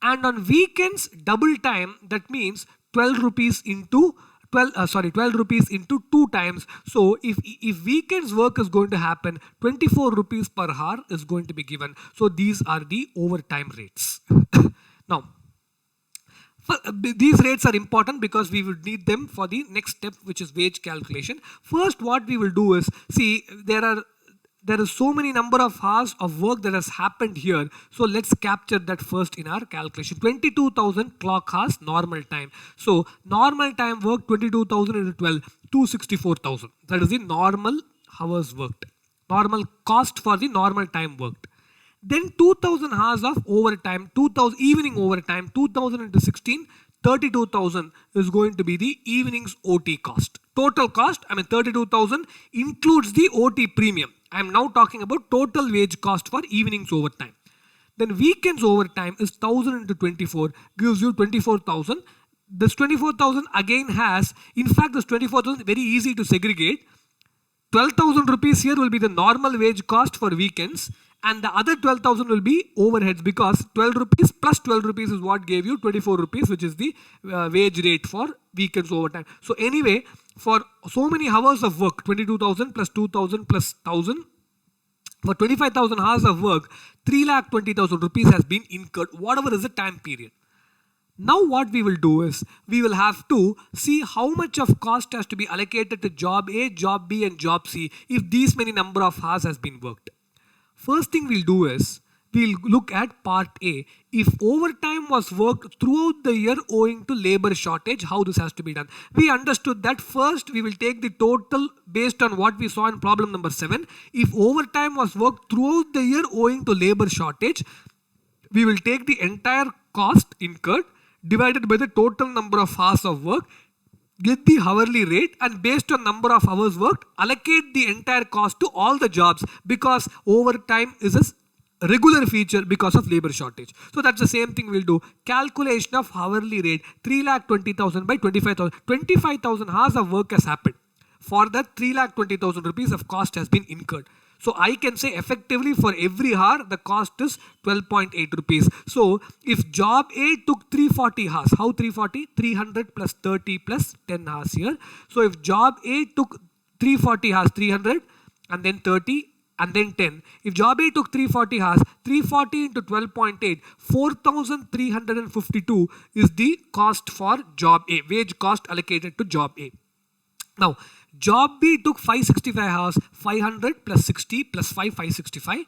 And on weekends, double time, that means 12 rupees into 12 rupees into 2 times. So if weekends work is going to happen, 24 rupees per hour is going to be given. So these are the overtime rates. Now, these rates are important because we will need them for the next step, which is wage calculation. First, what we will do is, see, there is so many number of hours of work that has happened here. So let's capture that first in our calculation. 22,000 clock hours normal time. So normal time work 22,000 into 12, 264,000. That is the normal hours worked. Normal cost for the normal time worked. Then 2,000 hours of overtime, 2,000 evening overtime, 2,000 into 16, 32,000 is going to be the evening's OT cost. Total cost, 32,000 includes the OT premium. I am now talking about total wage cost for evenings overtime. Then weekends overtime is 1,000 into 24 gives you 24,000. This 24,000 again has, in fact this 24,000 very easy to segregate. 12,000 rupees here will be the normal wage cost for weekends and the other 12,000 will be overheads because 12 rupees plus 12 rupees is what gave you 24 rupees, which is the wage rate for weekends overtime. So anyway, for so many hours of work, 22,000 plus 2,000 plus 1,000, for 25,000 hours of work, 3,20,000 rupees has been incurred, whatever is the time period. Now what we will do is, we will have to see how much of cost has to be allocated to job A, job B and job C if these many number of hours has been worked. First thing we'll do is, we'll look at part A. If overtime was worked throughout the year owing to labor shortage, how this has to be done. We understood that first we will take the total based on what we saw in problem number 7. If overtime was worked throughout the year owing to labor shortage, we will take the entire cost incurred divided by the total number of hours of work, get the hourly rate and based on number of hours worked, allocate the entire cost to all the jobs because overtime is a regular feature because of labor shortage. So that's the same thing we'll do. Calculation of hourly rate, 3,20,000 by 25,000. 25,000 hours of work has happened. For that 3,20,000 rupees of cost has been incurred. So I can say effectively for every hour the cost is 12.8 rupees. So if job A took 340 hours, how 340? 300 plus 30 plus 10 hours here. So if job A took 340 hours, 300 and then 30 and then 10. If job A took 340 hours, 340 into 12.8, 4,352 is the cost for job A, wage cost allocated to job A. Now, job B took 565 hours, 500 plus 60 plus 5, 565.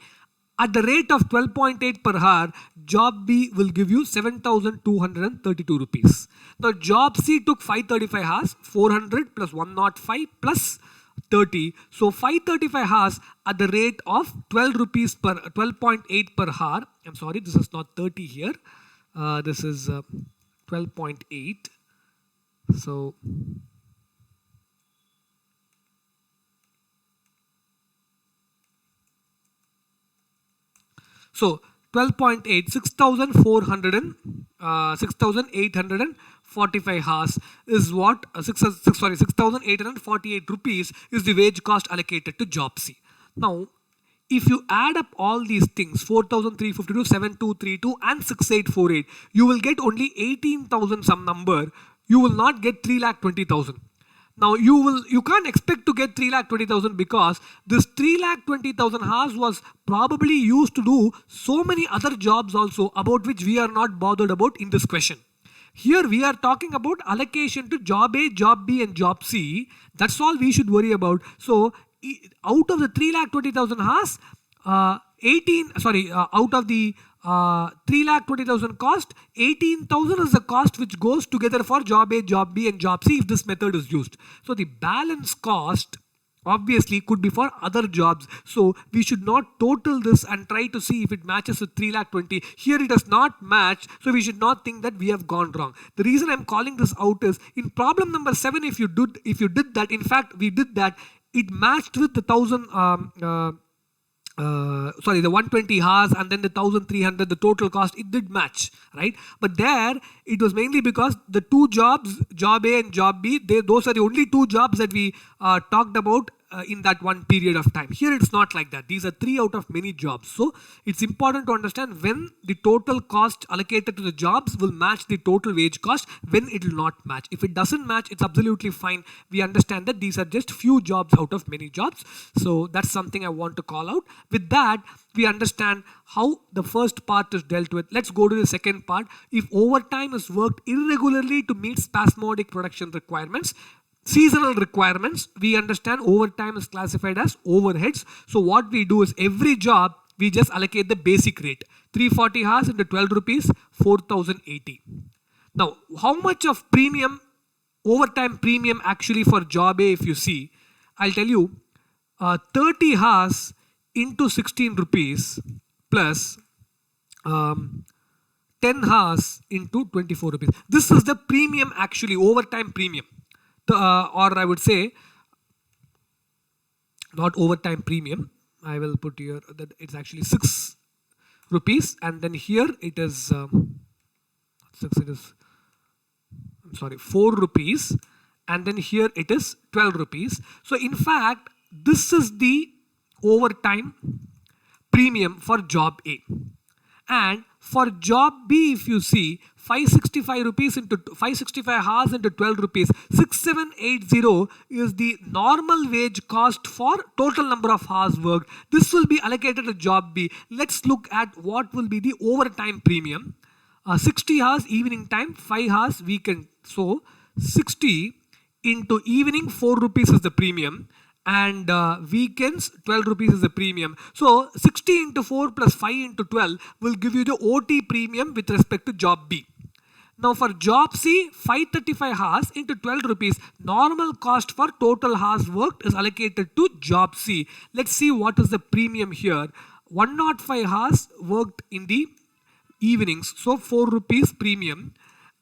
At the rate of 12.8 per hour, job B will give you 7,232 rupees. Now, job C took 535 hours, 400 plus 105 plus 30. So 535 hours at the rate of 12 rupees per 12.8 per hour. I'm sorry, this is not 30 here. This is 12.8. So So 12.8, 6,845 hours is what, 6,848 rupees is the wage cost allocated to job C. Now, if you add up all these things, 4,352, 7,232 and 6,848, you will get only 18,000 some number. You will not get 3,20,000. Now you can't expect to get 3,20,000 because this 3,20,000 hours was probably used to do so many other jobs also about which we are not bothered about in this question. Here we are talking about allocation to job A, job B and job C. That's all we should worry about. So out of the 3,20,000 hours, out of the 3,20,000 cost, 18,000 is the cost which goes together for job A, job B and job C if this method is used. So the balance cost obviously could be for other jobs. So we should not total this and try to see if it matches with 3,20,000. Here it does not match, so we should not think that we have gone wrong. The reason I'm calling this out is in problem number 7, if you did that, in fact we did that, it matched with the 1,000 the 120 hours and then the 1,300, the total cost, it did match, right? But there it was mainly because the two jobs, job A and job B, those are the only two jobs that we talked about in that one period of time. Here it's not like that. These are 3 out of many jobs. So it's important to understand when the total cost allocated to the jobs will match the total wage cost, when it will not match. If it doesn't match, it's absolutely fine. We understand that these are just few jobs out of many jobs. So that's something I want to call out. With that, we understand how the first part is dealt with. Let's go to the second part. If overtime is worked irregularly to meet spasmodic production requirements, seasonal requirements, we understand overtime is classified as overheads. So what we do is every job we just allocate the basic rate, 340 hours into 12 rupees, 4,080. Now how much of premium, overtime premium actually for job A, if you see, I'll tell you, 30 hours into 16 rupees plus 10 hours into 24 rupees. This is the premium actually, overtime premium. Or I would say, not overtime premium, I will put here that it's actually 6 rupees, and then here it is 4 rupees, and then here it is 12 rupees. So in fact, this is the overtime premium for job A. And for job B, if you see, 565 rupees into 565 hours into 12 rupees, 6780 is the normal wage cost for total number of hours worked. This will be allocated to job B. Let's look at what will be the overtime premium. 60 hours evening time, 5 hours weekend. So 60 into evening, 4 rupees is the premium, and weekends 12 rupees is the premium. So 60 into 4 plus 5 into 12 will give you the OT premium with respect to job B. Now for job C, 535 hours into 12 rupees, normal cost for total hours worked is allocated to job C. Let's see what is the premium here. 105 hours worked in the evenings, so 4 rupees premium,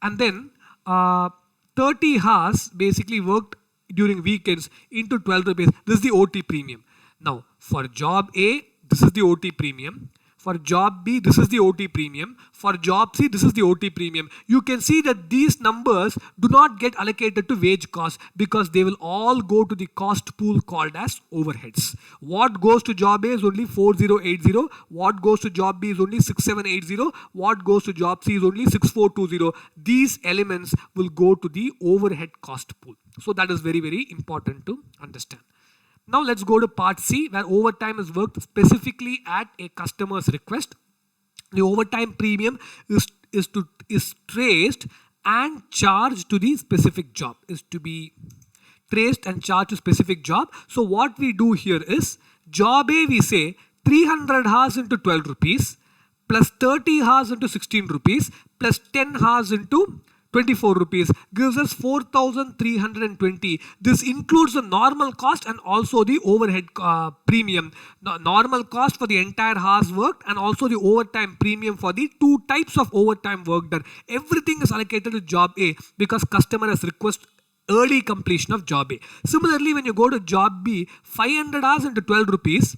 and then 30 hours basically worked during weekends into 12 rupees. This is the OT premium. Now for job A, this is the OT premium. For job B, this is the OT premium. For job C, this is the OT premium. You can see that these numbers do not get allocated to wage cost because they will all go to the cost pool called as overheads. What goes to job A is only 4080. What goes to job B is only 6780. What goes to job C is only 6420. These elements will go to the overhead cost pool. So that is very, very important to understand. Now let's go to part C, where overtime is worked specifically at a customer's request. The overtime premium is traced and charged to the specific job, is to be traced and charged to specific job. So what we do here is, job A we say 300 hours into 12 rupees plus 30 hours into 16 rupees plus 10 hours into 24 rupees gives us 4,320. This includes the normal cost and also the overhead premium. Normal cost for the entire hours worked and also the overtime premium for the 2 types of overtime work done. Everything is allocated to job A because customer has requested early completion of job A. Similarly, when you go to job B, 500 hours into 12 rupees,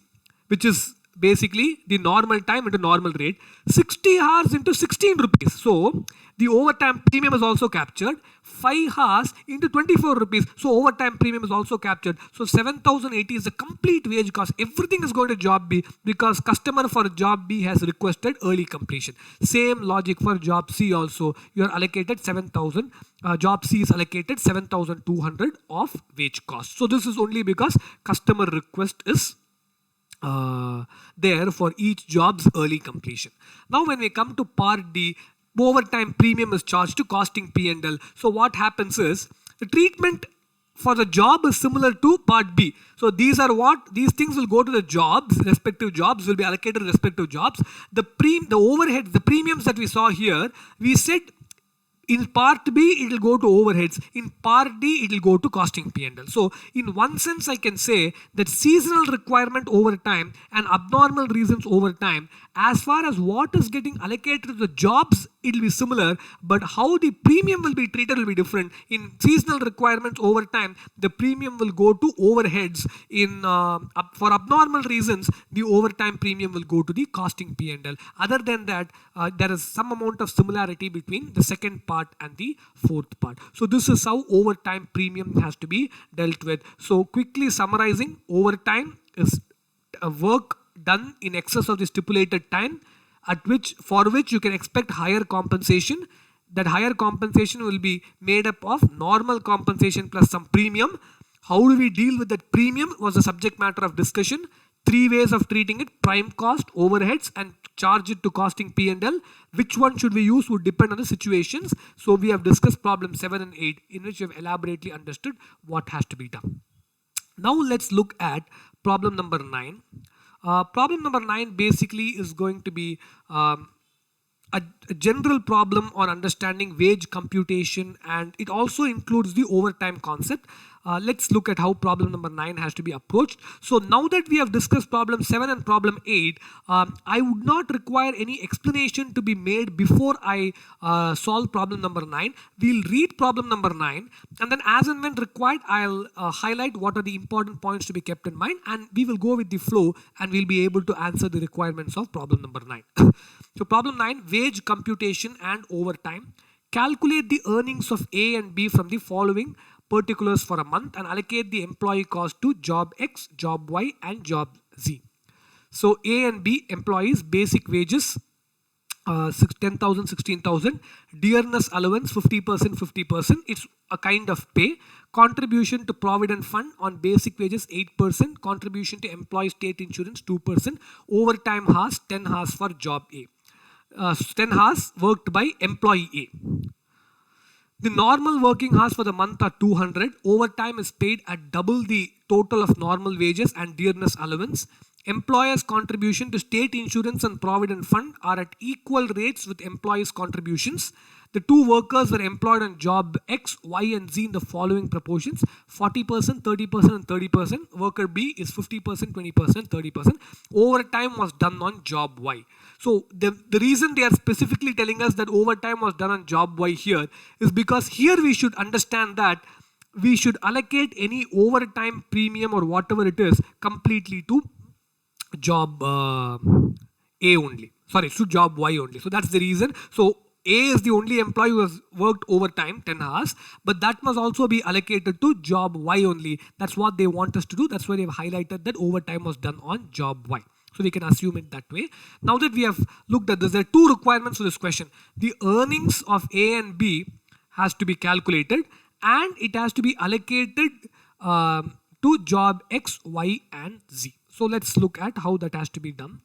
which is basically the normal time into normal rate, 60 hours into 16 rupees. So the overtime premium is also captured. 5 hours into 24 rupees. So overtime premium is also captured. So 7,080 is the complete wage cost. Everything is going to job B because customer for job B has requested early completion. Same logic for job C also. You are allocated 7,000. Job C is allocated 7,200 of wage cost. So this is only because customer request is there for each job's early completion. Now when we come to part D, overtime premium is charged to costing P&L. So what happens is, the treatment for the job is similar to part B. So these are what, these things will go to the jobs, respective jobs will be allocated to respective jobs. The overhead, the premiums that we saw here, we said In part B, it will go to overheads. In part D, it will go to costing P&L. So in one sense, I can say that seasonal requirement over time and abnormal reasons over time, as far as what is getting allocated to the jobs, it will be similar, but how the premium will be treated will be different. In seasonal requirements over time, the premium will go to overheads. For abnormal reasons, the overtime premium will go to the costing P&L. Other than that, there is some amount of similarity between the second part and the fourth part. So this is how overtime premium has to be dealt with. So quickly summarizing, overtime is a work done in excess of the stipulated time for which you can expect higher compensation. That higher compensation will be made up of normal compensation plus some premium. How do we deal with that premium was the subject matter of discussion. 3 ways of treating it: prime cost, overheads, and charge it to costing P&L. Which one should we use would depend on the situations. So we have discussed problem 7 and 8 in which we have elaborately understood what has to be done. Now let's look at problem number 9. Problem number 9 basically is going to be a general problem on understanding wage computation, and it also includes the overtime concept. Let's look at how problem number 9 has to be approached. So now that we have discussed problem 7 and problem 8, I would not require any explanation to be made before I solve problem number 9. We'll read problem number 9, and then as and when required, I'll highlight what are the important points to be kept in mind, and we will go with the flow and we'll be able to answer the requirements of problem number 9. So problem 9, wage computation and overtime. Calculate the earnings of A and B from the following particulars for a month and allocate the employee cost to job X, job Y, and job Z. So A and B employees, basic wages 10,000, 16,000, dearness allowance 50%, 50%. It's a kind of pay. Contribution to provident fund on basic wages 8%. Contribution to employee state insurance 2%. Overtime hours 10 hours for job A. 10 hours worked by employee A. The normal working hours for the month are 200. Overtime is paid at double the total of normal wages and dearness allowance. Employers' contribution to state insurance and provident fund are at equal rates with employees' contributions. The two workers were employed on job X, Y, and Z in the following proportions: 40%, 30%, and 30%. Worker B is 50%, 20%, 30%. Overtime was done on job Y. So the reason they are specifically telling us that overtime was done on job Y here is because here we should understand that we should allocate any overtime premium or whatever it is completely to job A only. Sorry, to job Y only. So that's the reason. So A is the only employee who has worked overtime 10 hours, but that must also be allocated to job Y only. That's what they want us to do. That's why they've highlighted that overtime was done on job Y. So we can assume it that way. Now that we have looked at this, there are two requirements for this question. The earnings of A and B has to be calculated, and it has to be allocated to job X, Y, and Z. So let's look at how that has to be done.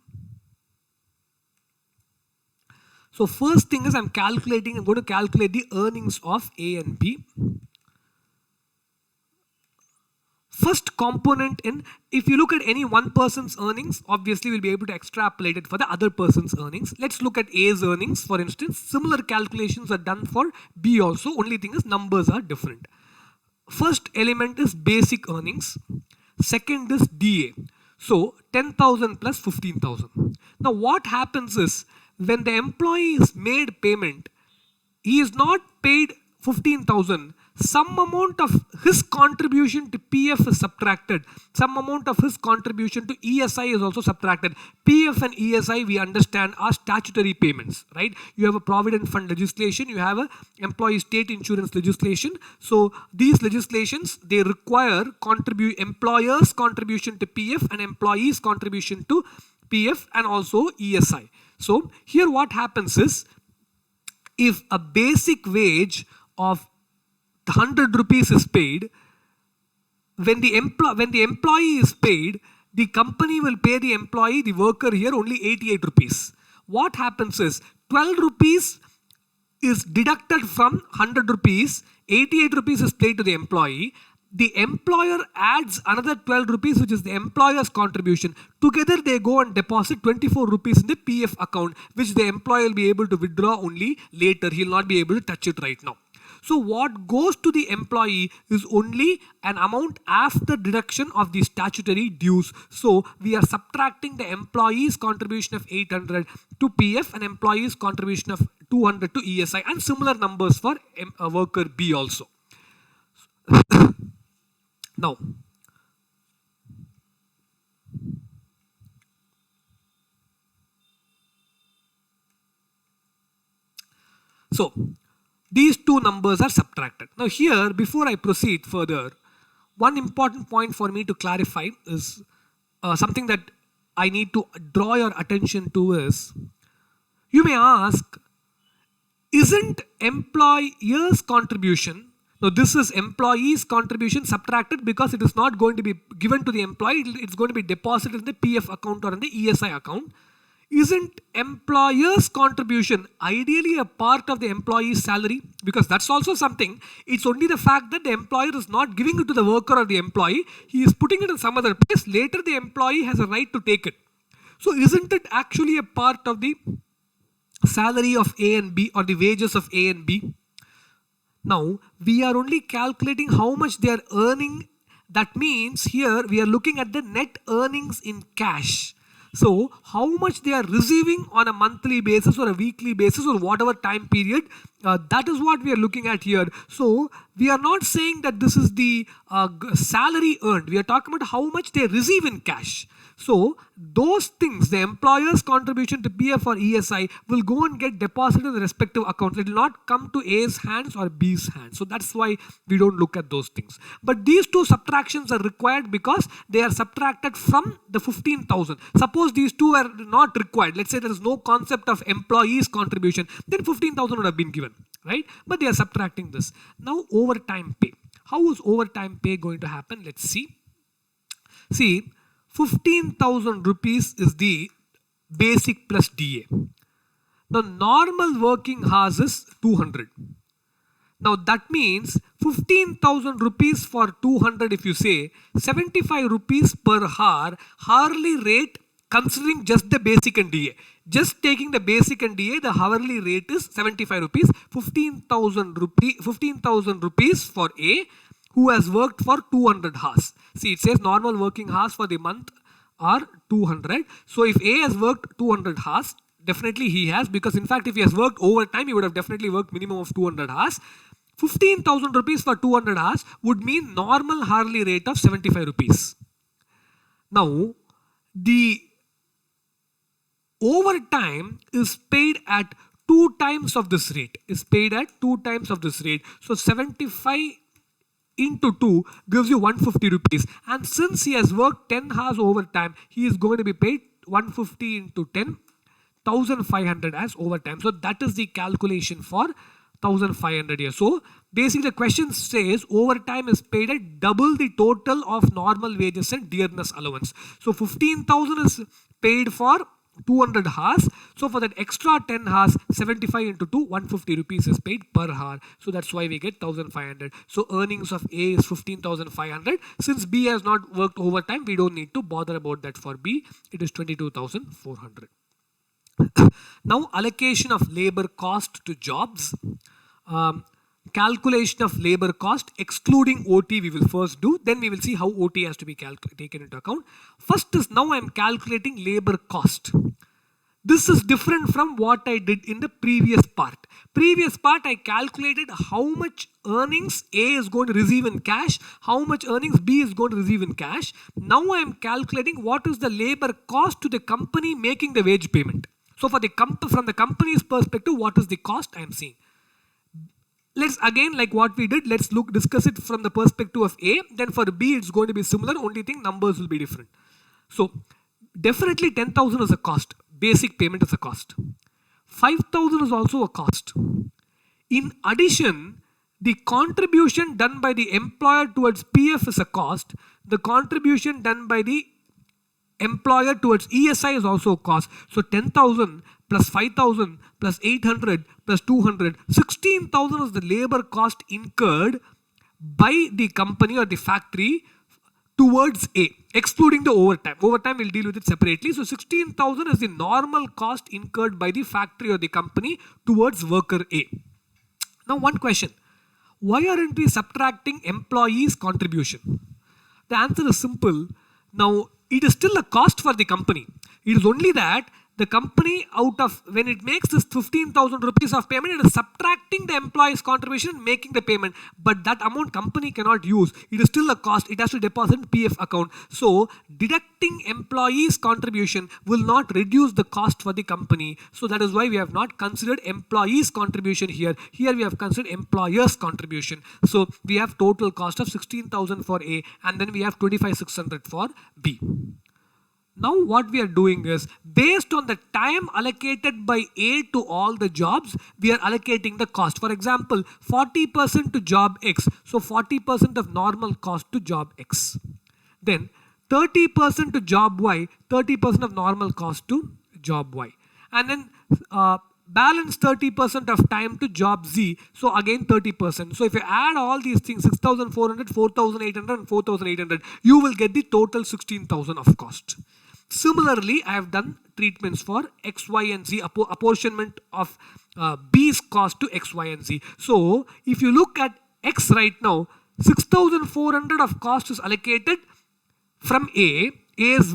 So first thing is I'm going to calculate the earnings of A and B. First component if you look at any one person's earnings, obviously we'll be able to extrapolate it for the other person's earnings. Let's look at A's earnings, for instance. Similar calculations are done for B also, only thing is numbers are different. First element is basic earnings. Second is DA. So 10,000 plus 15,000. Now what happens is, when the employee is made payment, he is not paid 15,000. Some amount of his contribution to PF is subtracted. Some amount of his contribution to ESI is also subtracted. PF and ESI, we understand, are statutory payments, right? You have a provident fund legislation, you have a employee state insurance legislation. So these legislations, they require employers' contribution to PF and employees' contribution to PF and also ESI. So here what happens is, if a basic wage of 100 rupees is paid, when the employee is paid, the company will pay the employee, the worker here, only 88 rupees. What happens is 12 rupees is deducted from 100 rupees, 88 rupees is paid to the employee. the employer adds another 12 rupees, which is the employer's contribution. Together they go and deposit 24 rupees in the PF account, which the employer will be able to withdraw only later. He'll not be able to touch it right now. So what goes to the employee is only an amount after deduction of the statutory dues. So we are subtracting the employee's contribution of 800 to PF and employee's contribution of 200 to ESI, and similar numbers for worker B also. Now, so these two numbers are subtracted. Now here, before I proceed further, one important point for me to clarify is something that I need to draw your attention to is, you may ask, isn't employer's contribution, now this is employee's contribution subtracted because it is not going to be given to the employee, it's going to be deposited in the PF account or in the ESI account. Isn't employer's contribution ideally a part of the employee's salary? Because that's also something. It's only the fact that the employer is not giving it to the worker or the employee. He is putting it in some other place. Later the employee has a right to take it. So isn't it actually a part of the salary of A and B, or the wages of A and B? Now we are only calculating how much they are earning. That means here we are looking at the net earnings in cash. So how much they are receiving on a monthly basis or a weekly basis or whatever time period, that is what we are looking at here. So we are not saying that this is the salary earned. We are talking about how much they receive in cash. So those things, the employer's contribution to PF or ESI, will go and get deposited in the respective accounts. It will not come to A's hands or B's hands. So that's why we don't look at those things. But these two subtractions are required because they are subtracted from the 15,000. Suppose these two are not required. Let's say there is no concept of employee's contribution. Then 15,000 would have been given, right? But they are subtracting this. Now overtime pay. How is overtime pay going to happen? Let's see. See, 15,000 rupees is the basic plus DA. The normal working hours is 200. Now that means 15,000 rupees for 200, if you say 75 rupees per hour, hourly rate considering just the basic and DA. Just taking the basic and DA, the hourly rate is 75 rupees, 15,000 rupees for A, who has worked for 200 hours. See, it says normal working hours for the month are 200. So if A has worked 200 hours, definitely he has, because in fact if he has worked overtime, he would have definitely worked minimum of 200 hours. 15,000 rupees for 200 hours would mean normal hourly rate of 75 rupees. Now, the overtime is paid at 2 times of this rate. So 75 into 2 gives you 150 rupees. And since he has worked 10 hours overtime, he is going to be paid 150 into 10, 1,500 as overtime. So that is the calculation for 1,500 here. So basically the question says overtime is paid at double the total of normal wages and dearness allowance. So 15,000 is paid for 200 hours. So for that extra 10 hours, 75 into 2, 150 rupees is paid per hour. So that's why we get 1,500. So earnings of A is 15,500. Since B has not worked overtime, we don't need to bother about that for B. It is 22,400. Now allocation of labor cost to jobs. Calculation of labor cost excluding OT we will first do, then we will see how OT has to be taken into account. First is, now I am calculating labor cost. This is different from what I did in the previous part. Previous part I calculated how much earnings A is going to receive in cash, how much earnings B is going to receive in cash. Now I am calculating what is the labor cost to the company making the wage payment. So for the from the company's perspective, what is the cost I am seeing? Let's again, like what we did, let's discuss it from the perspective of A. Then for B, it's going to be similar. Only thing, numbers will be different. So definitely 10,000 is a cost. Basic payment is a cost. 5,000 is also a cost. In addition, the contribution done by the employer towards PF is a cost. The contribution done by the employer towards ESI is also a cost. So 10,000 plus 5,000 plus 800 plus 200, 16,000 is the labor cost incurred by the company or the factory towards A, excluding the overtime. Overtime we'll deal with it separately. So 16,000 is the normal cost incurred by the factory or the company towards worker A. Now one question, why aren't we subtracting employees' contribution? The answer is simple. Now it is still a cost for the company. It is only that the company, out of when it makes this 15,000 rupees of payment, it is subtracting the employee's contribution and making the payment. But that amount company cannot use. It is still a cost. It has to deposit in PF account. So deducting employees' contribution will not reduce the cost for the company. So that is why we have not considered employees' contribution here. Here we have considered employers' contribution. So we have total cost of 16,000 for A, and then we have 25,600 for B. Now what we are doing is, based on the time allocated by A to all the jobs, we are allocating the cost. For example, 40% to job X. So 40% of normal cost to job X. Then 30% to job Y, 30% of normal cost to job Y. And then balance 30% of time to job Z. So again 30%. So if you add all these things, 6,400, 4,800 and 4,800, you will get the total 16,000 of cost. Similarly, I have done treatments for X, Y and Z, apportionment of B's cost to X, Y and Z. So if you look at X right now, 6,400 of cost is allocated from A's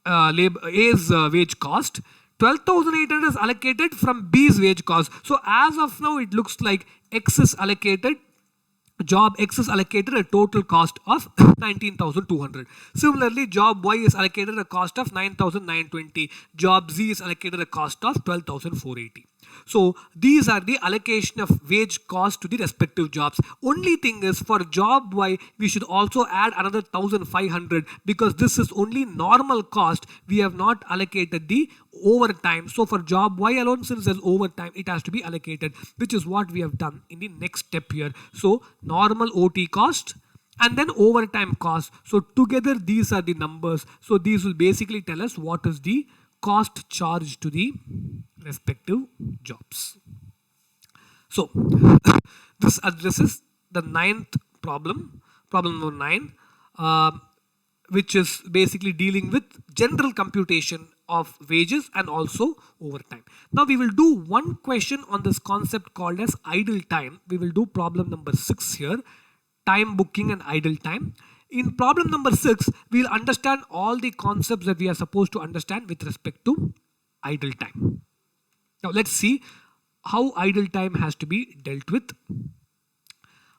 wage cost. 12,800 is allocated from B's wage cost. So as of now, it looks like X is allocated, job X is allocated a total cost of 19,200. Similarly, job Y is allocated a cost of 9,920. Job Z is allocated a cost of 12,480. So these are the allocation of wage cost to the respective jobs. Only thing is, for job Y, we should also add another 1,500 because this is only normal cost. We have not allocated the overtime. So for job Y alone, since there's overtime, it has to be allocated, which is what we have done in the next step here. So normal OT cost and then overtime cost. So together these are the numbers. So these will basically tell us what is the cost charged to the respective jobs. So this addresses the ninth problem, problem number 9, which is basically dealing with general computation of wages and also overtime. Now we will do one question on this concept called as idle time. We will do problem number 6 here, time booking and idle time. In problem number 6, we will understand all the concepts that we are supposed to understand with respect to idle time. Now let's see how idle time has to be dealt with.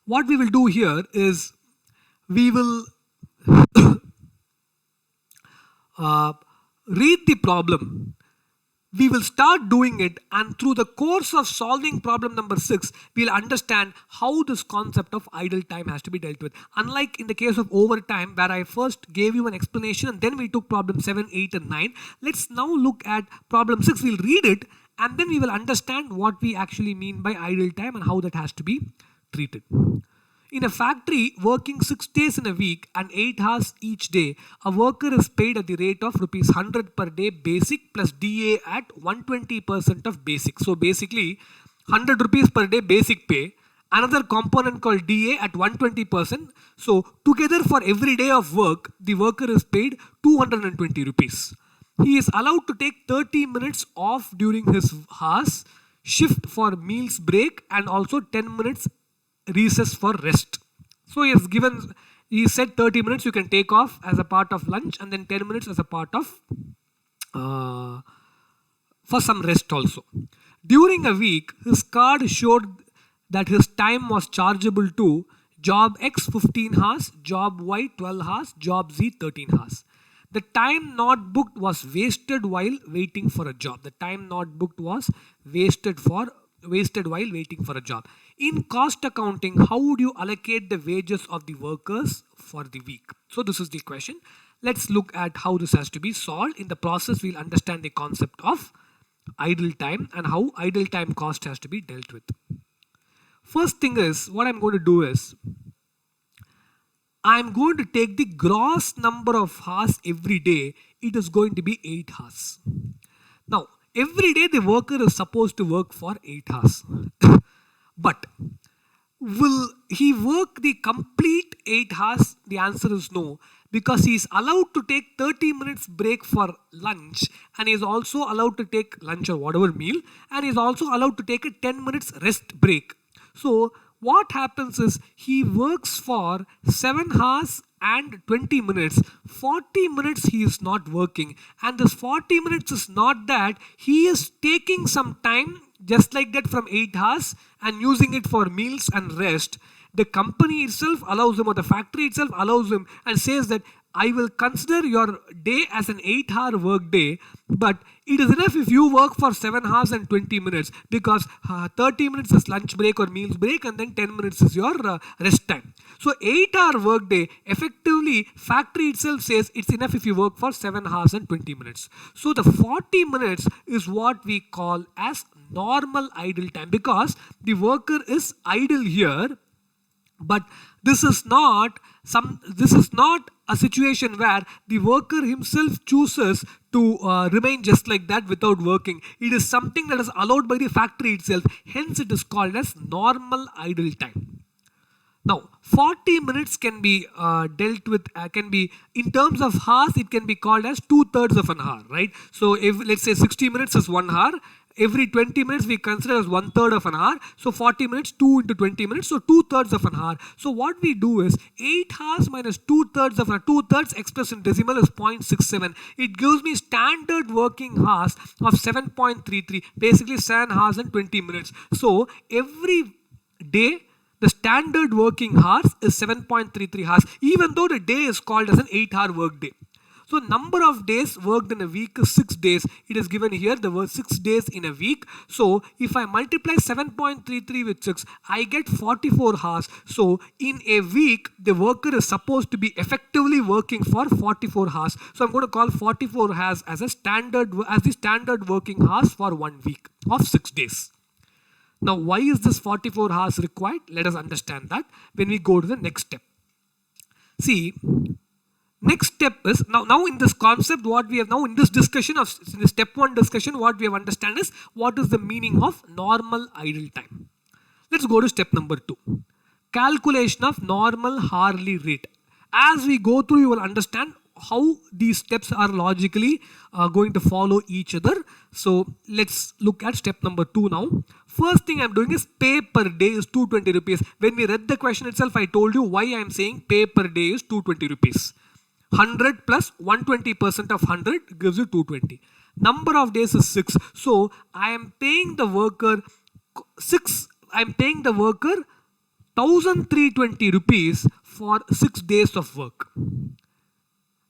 What we will do here is we will read the problem. We will start doing it, and through the course of solving problem number 6, we'll understand how this concept of idle time has to be dealt with. Unlike in the case of overtime, where I first gave you an explanation and then we took problem 7, 8 and 9. Let's now look at problem 6. We'll read it and then we will understand what we actually mean by idle time and how that has to be treated. In a factory working 6 days in a week and 8 hours each day, a worker is paid at the rate of rupees 100 per day basic plus DA at 120% of basic. So basically 100 rupees per day basic pay, another component called DA at 120%. So together for every day of work, the worker is paid 220 rupees. He is allowed to take 30 minutes off during his hours, shift for meals break and also 10 minutes recess for rest. So he said 30 minutes you can take off as a part of lunch and then 10 minutes as a part of for some rest also. During a week, his card showed that his time was chargeable to job X 15 hours, job Y 12 hours, job Z 13 hours. The time not booked was wasted while waiting for a job. The time not booked was wasted while waiting for a job. In cost accounting, how would you allocate the wages of the workers for the week? So this is the question. Let's look at how this has to be solved. In the process, we'll understand the concept of idle time and how idle time cost has to be dealt with. First thing is, what I'm going to do is, I'm going to take the gross number of hours every day. It is going to be 8 hours. Now, every day the worker is supposed to work for 8 hours. But will he work the complete 8 hours? The answer is no, because he is allowed to take 30 minutes break for lunch, and he is also allowed to take lunch or whatever meal, and he is also allowed to take a 10 minutes rest break. So what happens is he works for 7 hours and 20 minutes. 40 minutes he is not working, and this 40 minutes is not that he is taking some time just like that from 8 hours and using it for meals and rest. The company itself allows him, or the factory itself allows him, and says that I will consider your day as an 8-hour work day, but it is enough if you work for 7 hours and 20 minutes, because 30 minutes is lunch break or meals break, and then 10 minutes is your rest time. So 8-hour work day, effectively factory itself says it's enough if you work for 7 hours and 20 minutes. So the 40 minutes is what we call as normal idle time, because the worker is idle here. But this is not a situation where the worker himself chooses to remain just like that without working. It is something that is allowed by the factory itself. Hence it is called as normal idle time. Now 40 minutes can be dealt with, can be in terms of hours, it can be called as 2/3 of an hour, right? So if let's say 60 minutes is 1 hour, every 20 minutes we consider as 1/3 of an hour. So 40 minutes, 2 into 20 minutes, so 2/3 of an hour. So what we do is 8 hours minus 2/3 of an hour. 2/3 expressed in decimal is 0.67. It gives me standard working hours of 7.33, basically 7 hours and 20 minutes. So every day the standard working hours is 7.33 hours, even though the day is called as an 8-hour work day. So number of days worked in a week is 6 days. It is given here, the word 6 days in a week. So if I multiply 7.33 with 6, I get 44 hours. So in a week, the worker is supposed to be effectively working for 44 hours. So I'm going to call 44 hours as the standard working hours for 1 week of 6 days. Now, why is this 44 hours required? Let us understand that when we go to the next step. See, next step is, now in this concept, what we have now in this discussion of in the step 1 discussion, what we have understand is what is the meaning of normal idle time. Let's go to step number 2. Calculation of normal hourly rate. As we go through, you will understand how these steps are logically going to follow each other. So let's look at step number 2 now. First thing I'm doing is pay per day is 220 rupees. When we read the question itself, I told you why I'm saying pay per day is 220 rupees. 100 plus 120% of 100 gives you 220. Number of days is 6. So I am paying the worker 1,320 rupees for 6 days of work.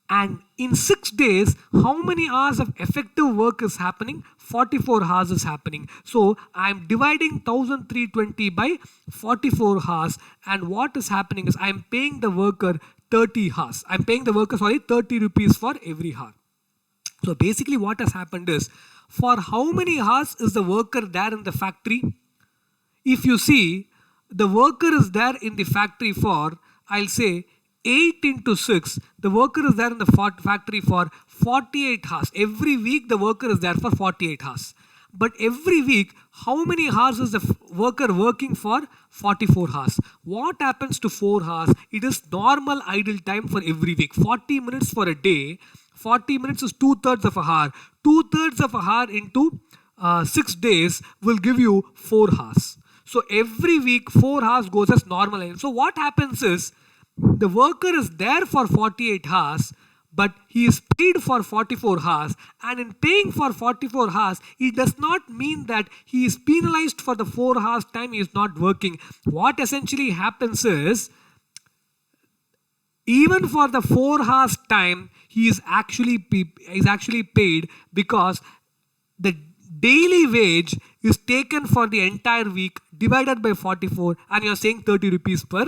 And in 6 days, how many hours of effective work is happening? 44 hours is happening. So I am dividing 1,320 by 44 hours. And what is happening is I am paying the worker 30 hours. I am paying the worker, 30 rupees for every hour. So basically what has happened is, for how many hours is the worker there in the factory? If you see, the worker is there in the factory for, I'll say, 8 into 6, the worker is there in the factory for 48 hours. Every week the worker is there for 48 hours. But every week, how many hours is the worker working for? 44 hours. What happens to 4 hours? It is normal idle time for every week. 40 minutes for a day. 40 minutes is 2/3 of an hour. 2/3 of an hour into 6 days will give you 4 hours. So every week 4 hours goes as normal. So what happens is, the worker is there for 48 hours, but he is paid for 44 hours. And in paying for 44 hours, it does not mean that he is penalized for the 4 hours time he is not working. What essentially happens is, even for the 4 hours time, he is actually paid, because the daily wage is taken for the entire week divided by 44, and you are saying 30 rupees per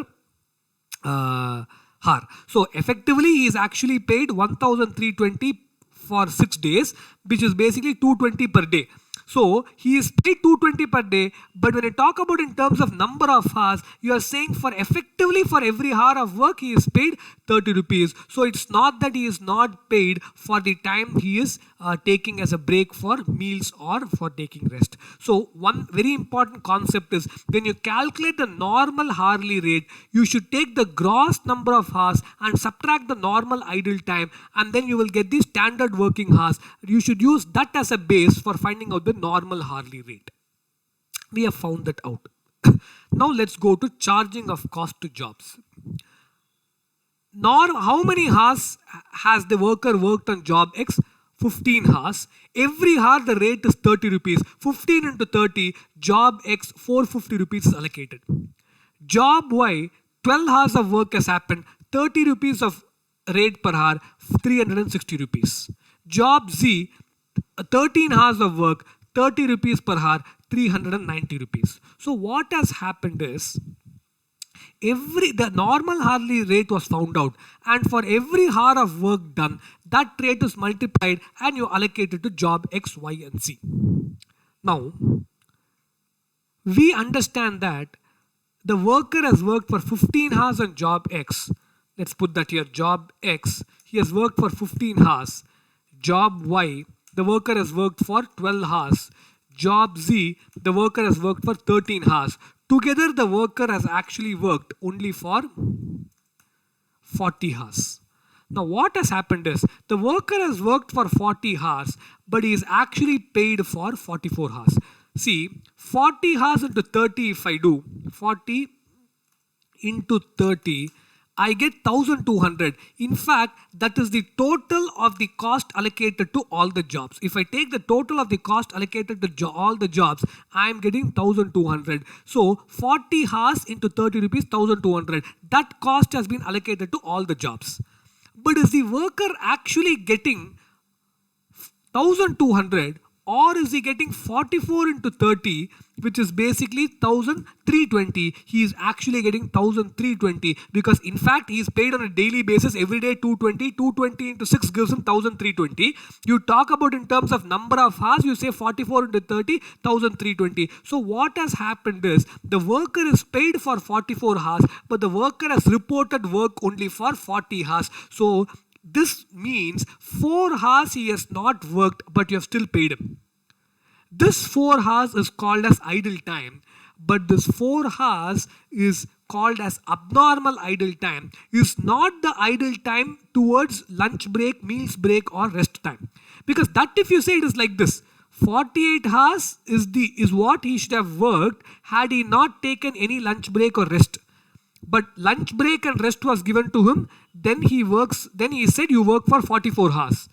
hour. So effectively he is actually paid 1,320 for 6 days, which is basically 220 per day. So he is paid 220 per day, but when you talk about in terms of number of hours, you are saying for effectively for every hour of work he is paid 30 rupees. So it's not that he is not paid for the time he is taking as a break for meals or for taking rest. So one very important concept is when you calculate the normal hourly rate, you should take the gross number of hours and subtract the normal idle time, and then you will get the standard working hours. You should use that as a base for finding out the normal hourly rate. We have found that out. Now let's go to charging of cost to jobs. Nor how many hours has the worker worked on job X? 15 hours. Every hour the rate is 30 rupees. 15 into 30, job X 450 rupees is allocated. Job Y, 12 hours of work has happened, 30 rupees of rate per hour, 360 rupees. Job Z, 13 hours of work, 30 rupees per hour, 390 rupees. So what has happened is, the normal hourly rate was found out, and for every hour of work done, that rate is multiplied and you allocate it to job X, Y and Z. Now, we understand that the worker has worked for 15 hours on job X. Let's put that here, job X, he has worked for 15 hours. Job Y, the worker has worked for 12 hours. Job Z, the worker has worked for 13 hours. Together the worker has actually worked only for 40 hours. Now what has happened is, the worker has worked for 40 hours, but he is actually paid for 44 hours. See, 40 hours into 30, if I do 40 into 30, I get 1200. In fact, that is the total of the cost allocated to all the jobs. If I take the total of the cost allocated to all the jobs, I am getting 1200. So 40 hours into 30 rupees, 1200. That cost has been allocated to all the jobs. But is the worker actually getting 1200, or is he getting 44 into 30, which is basically 1320? He is actually getting 1320, because in fact he is paid on a daily basis every day 220. 220 into 6 gives him 1320. You talk about in terms of number of hours, you say 44 into 30, 1320. So what has happened is, the worker is paid for 44 hours, but the worker has reported work only for 40 hours. So this means 4 hours he has not worked, but you have still paid him. This 4 hours is called as idle time, but this 4 hours is called as abnormal idle time. Is not the idle time towards lunch break, meals break or rest time. Because that, if you say it is like this, 48 hours is what he should have worked had he not taken any lunch break or rest. But lunch break and rest was given to him, then he said you work for 44 hours.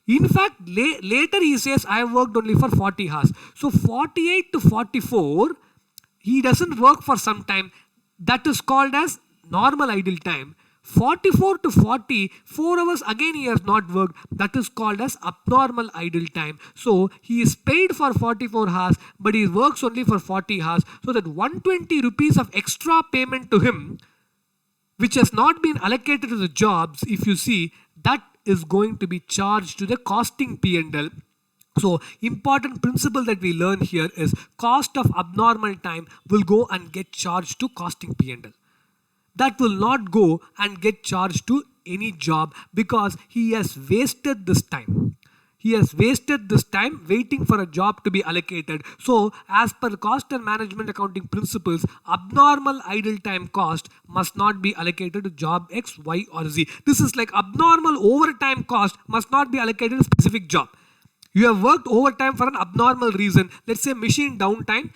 In fact, later he says I have worked only for 40 hours. So 48 to 44, he doesn't work for some time. That is called as normal idle time. 44 to 40, 4 hours again he has not worked. That is called as abnormal idle time. So he is paid for 44 hours, but he works only for 40 hours. So that 120 rupees of extra payment to him, which has not been allocated to the jobs, if you see, that is going to be charged to the costing P&L. So important principle that we learn here is, cost of abnormal time will go and get charged to costing P&L. That will not go and get charged to any job, because he has wasted this time. He has wasted this time waiting for a job to be allocated. So as per cost and management accounting principles, abnormal idle time cost must not be allocated to job X, Y or Z. This is like abnormal overtime cost must not be allocated to a specific job. You have worked overtime for an abnormal reason. Let's say machine downtime,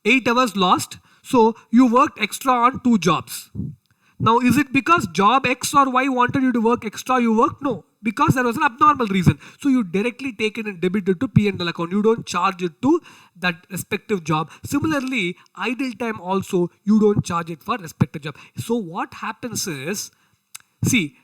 8 hours lost. So you worked extra on 2 jobs. Now, is it because job X or Y wanted you to work extra, you worked? No, because there was an abnormal reason. So you directly take it and debit it to P&L account. You don't charge it to that respective job. Similarly, idle time also, you don't charge it for respective job. So what happens is, see,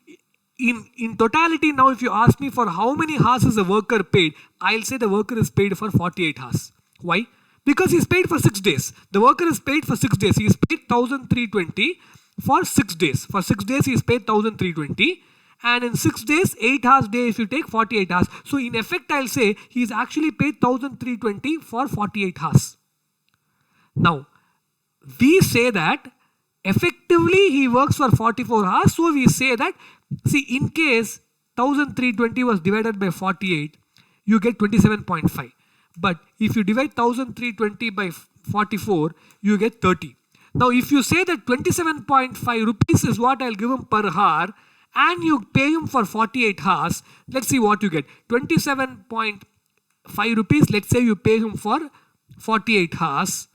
in totality now, if you ask me for how many hours is the worker paid, I'll say the worker is paid for 48 hours. Why? Because he's paid for 6 days. The worker is paid for 6 days. He is paid 1320 for 6 days. For 6 days he is paid 1320, and in 6 days, 8 hours day, if you take 48 hours. So in effect, I'll say he is actually paid 1320 for 48 hours. Now, we say that effectively he works for 44 hours. So we say that, see, in case 1320 was divided by 48, you get 27.5. But if you divide 1320 by 44, you get 30. Now, if you say that 27.5 rupees is what I'll give him per hour, and you pay him for 48 hours, let's see what you get. 27.5 rupees, let's say you pay him for 48 hours,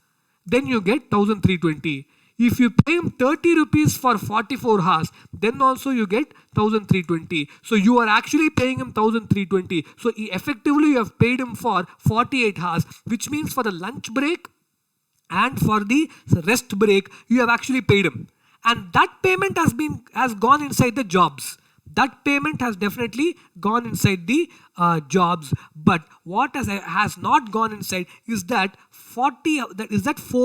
then you get 1320. If you pay him 30 rupees for 44 hours, then also you get 1320. So you are actually paying him 1320. So effectively you have paid him for 48 hours, which means for the lunch break and for the rest break, you have actually paid him. And that payment has gone inside the jobs. That payment has definitely gone inside the jobs. But what has not gone inside is that 4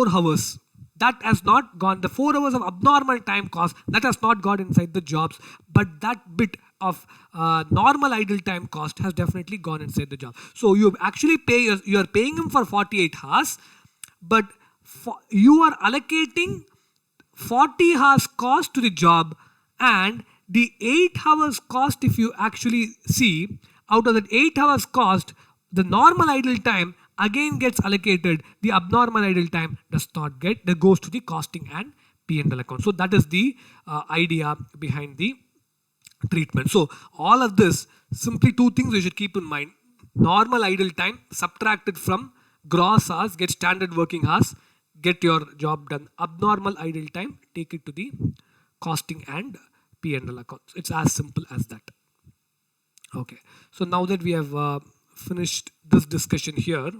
hours. That has not gone, the 4 hours of abnormal time cost, that has not gone inside the jobs. But that bit of normal idle time cost has definitely gone inside the job. So you actually you are paying him for 48 hours, but you are allocating 40 hours cost to the job, and the 8 hours cost, if you actually see, out of that 8 hours cost, the normal idle time again gets allocated. The abnormal idle time does not get, that goes to the costing and P&L account. So that is the idea behind the treatment. So all of this, simply two things you should keep in mind. Normal idle time subtracted from gross hours, get standard working hours, get your job done. Abnormal idle time, take it to the costing and P&L accounts. It's as simple as that. Okay, so now that we have finished this discussion here,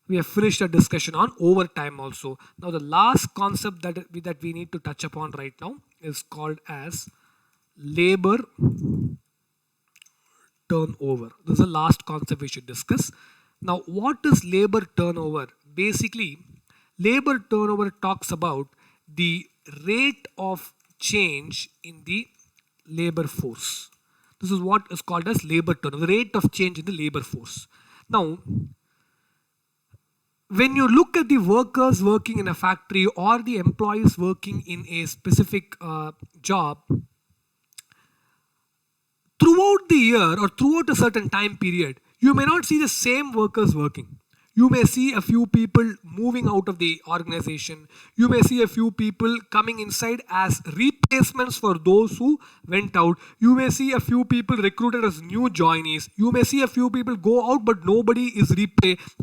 we have finished a discussion on overtime also. Now the last concept that we need to touch upon right now is called as labor turnover. This is the last concept we should discuss. Now, what is labor turnover? Basically, labor turnover talks about the rate of change in the labor force. This is what is called as labor turnover, the rate of change in the labor force. Now, when you look at the workers working in a factory or the employees working in a specific job, throughout the year or throughout a certain time period, you may not see the same workers working. You may see a few people moving out of the organization. You may see a few people coming inside as replacements for those who went out. You may see a few people recruited as new joinees. You may see a few people go out but nobody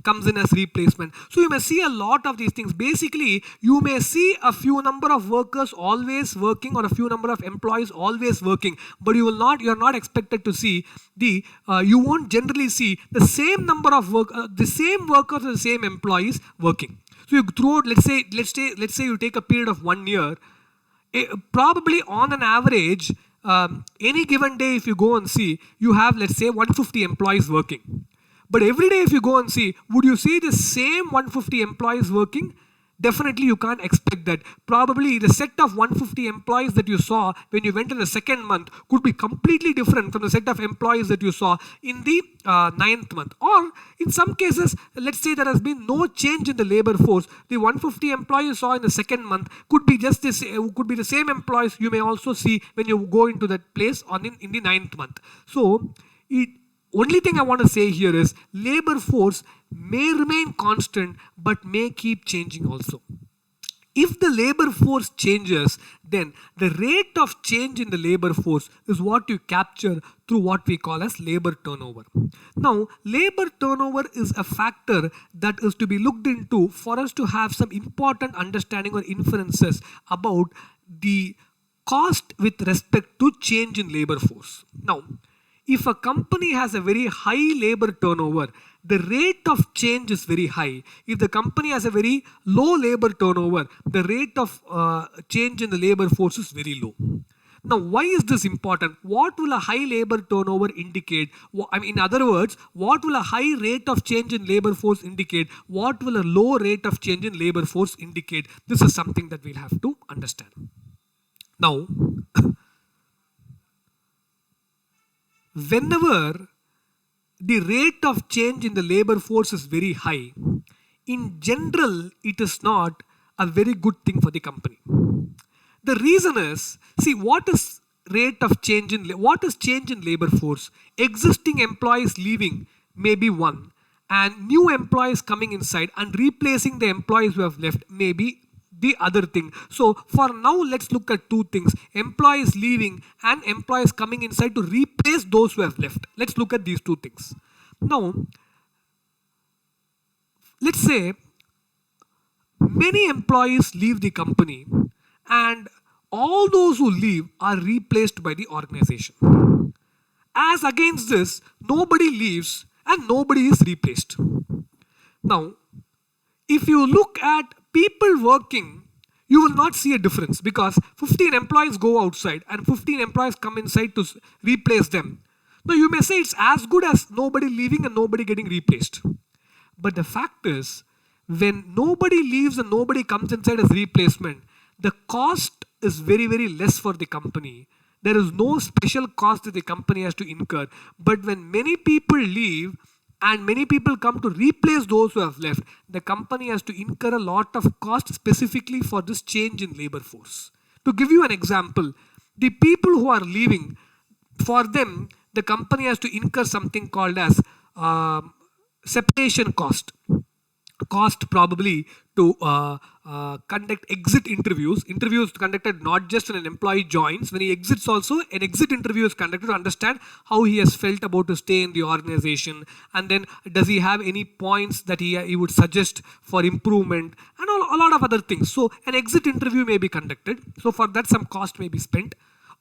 comes in as replacement. So you may see a lot of these things. Basically, you may see a few number of workers always working or a few number of employees always working, but you are not expected to see you won't generally see the same number of the same workers or the same employees working. So you throughout, let's say you take a period of 1 year, probably on an average, any given day if you go and see, you have, let's say, 150 employees working. But every day if you go and see, would you see the same 150 employees working? Definitely you can't expect that. Probably the set of 150 employees that you saw when you went in the second month could be completely different from the set of employees that you saw in the 9th month. Or in some cases, let's say there has been no change in the labor force. The 150 employees you saw in the second month could be just this, could be the same employees you may also see when you go into that place in the 9th month. So only thing I want to say here is labor force may remain constant but may keep changing also. If the labor force changes, then the rate of change in the labor force is what you capture through what we call as labor turnover. Now, labor turnover is a factor that is to be looked into for us to have some important understanding or inferences about the cost with respect to change in labor force. Now, if a company has a very high labor turnover, the rate of change is very high. If the company has a very low labor turnover, the rate of change in the labor force is very low. Now, why is this important? What will a high labor turnover indicate? In other words, what will a high rate of change in labor force indicate? What will a low rate of change in labor force indicate? This is something that we'll have to understand. Now, whenever the rate of change in the labor force is very high, in general, it is not a very good thing for the company. The reason is, see, what is rate of change in what is change in labor force? Existing employees leaving may be one, and new employees coming inside and replacing the employees who have left may be the other thing. So for now, let's look at two things: employees leaving and employees coming inside to replace those who have left. Let's look at these two things. Now, let's say many employees leave the company and all those who leave are replaced by the organization. As against this, nobody leaves and nobody is replaced. Now, if you look at people working, you will not see a difference because 15 employees go outside and 15 employees come inside to replace them. Now, you may say it's as good as nobody leaving and nobody getting replaced. But the fact is, when nobody leaves and nobody comes inside as replacement, the cost is very, very less for the company. There is no special cost that the company has to incur. But when many people leave and many people come to replace those who have left, the company has to incur a lot of cost specifically for this change in labor force. To give you an example, the people who are leaving, for them, the company has to incur something called as separation cost probably to conduct exit interviews. Interviews conducted not just when an employee joins, when he exits also, an exit interview is conducted to understand how he has felt about to stay in the organization, and then does he have any points that he would suggest for improvement, and a lot of other things. So an exit interview may be conducted, so for that some cost may be spent,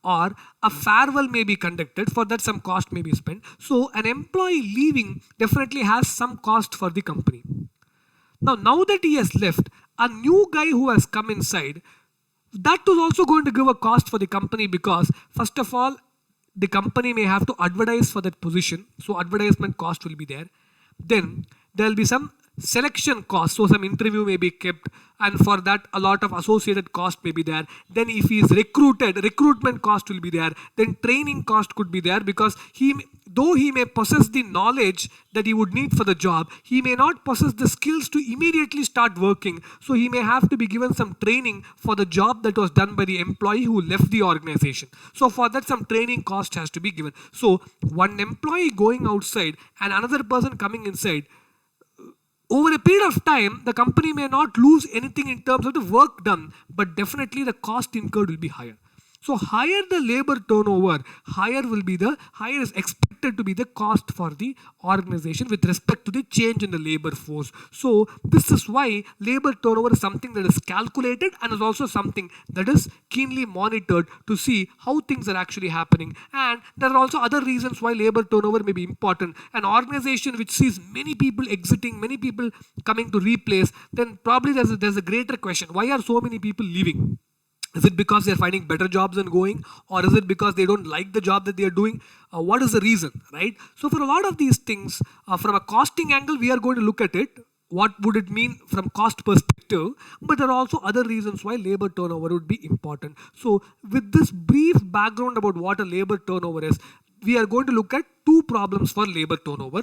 or a farewell may be conducted, for that some cost may be spent. So an employee leaving definitely has some cost for the company. Now that he has left, a new guy who has come inside, that is also going to give a cost for the company because first of all, the company may have to advertise for that position. So advertisement cost will be there. Then there will be some selection cost. So some interview may be kept, and for that a lot of associated cost may be there. Then if he is recruited, recruitment cost will be there. Then training cost could be there because though he may possess the knowledge that he would need for the job, he may not possess the skills to immediately start working. So he may have to be given some training for the job that was done by the employee who left the organization. So for that some training cost has to be given. So one employee going outside and another person coming inside, over a period of time, the company may not lose anything in terms of the work done, but definitely the cost incurred will be higher. So higher the labor turnover, higher is expected to be the cost for the organization with respect to the change in the labor force. So this is why labor turnover is something that is calculated and is also something that is keenly monitored to see how things are actually happening. And there are also other reasons why labor turnover may be important. An organization which sees many people exiting, many people coming to replace, then probably there's a greater question: why are so many people leaving? Is it because they're finding better jobs and going, or is it because they don't like the job that they are doing? What is the reason, right? So for a lot of these things, from a costing angle, we are going to look at it. What would it mean from cost perspective? But there are also other reasons why labor turnover would be important. So with this brief background about what a labor turnover is, we are going to look at two problems for labor turnover.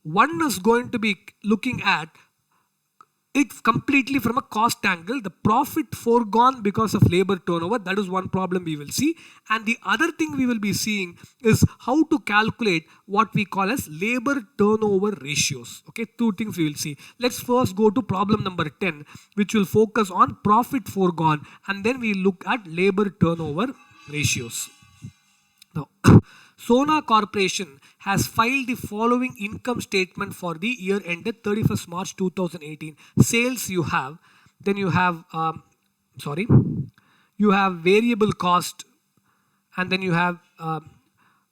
One is going to be looking at it's completely from a cost angle, the profit foregone because of labor turnover. That is one problem we will see. And the other thing we will be seeing is how to calculate what we call as labor turnover ratios. Okay, two things we will see. Let's first go to problem number 10, which will focus on profit foregone, and then we look at labor turnover ratios. Now, Sona Corporation has filed the following income statement for the year ended 31st March 2018. Sales you have, then you have, you have variable cost, and then you have,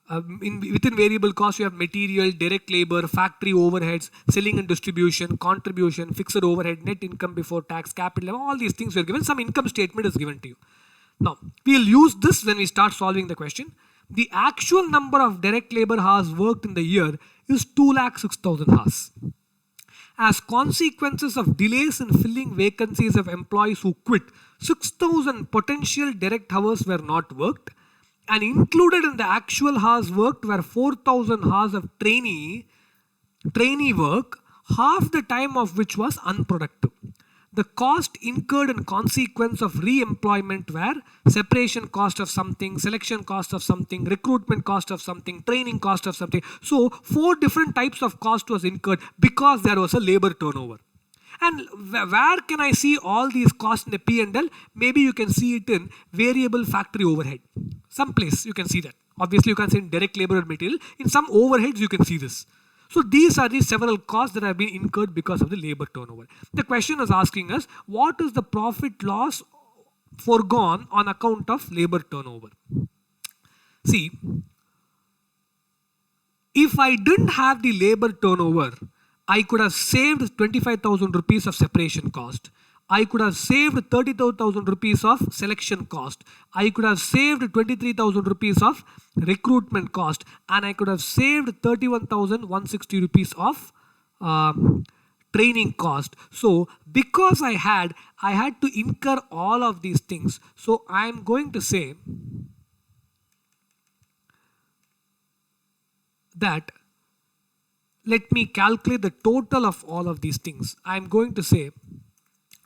within variable cost you have material, direct labor, factory overheads, selling and distribution, contribution, fixed overhead, net income before tax, capital, all these things were given. Some income statement is given to you. Now, we'll use this when we start solving the question. The actual number of direct labor hours worked in the year is 206,000 hours. As consequences of delays in filling vacancies of employees who quit, 6,000 potential direct hours were not worked, and included in the actual hours worked were 4,000 hours of trainee work, half the time of which was unproductive. the cost incurred in consequence of re-employment were separation cost of something, selection cost of something, recruitment cost of something, training cost of something. So 4 different types of cost was incurred because there was a labor turnover. And where can I see all these costs in the P&L? Maybe you can see it in variable factory overhead. Some place you can see that. Obviously you can see in direct labor and material. In some overheads you can see this. So these are the several costs that have been incurred because of the labor turnover. The question is asking us, what is the profit loss foregone on account of labor turnover? See, if I didn't have the labor turnover, I could have saved 25,000 rupees of separation cost. I could have saved 32,000 rupees of selection cost. I could have saved 23,000 rupees of recruitment cost. And I could have saved 31,160 rupees of training cost. So because I had to incur all of these things. So I am going to say that let me calculate the total of all of these things. I am going to say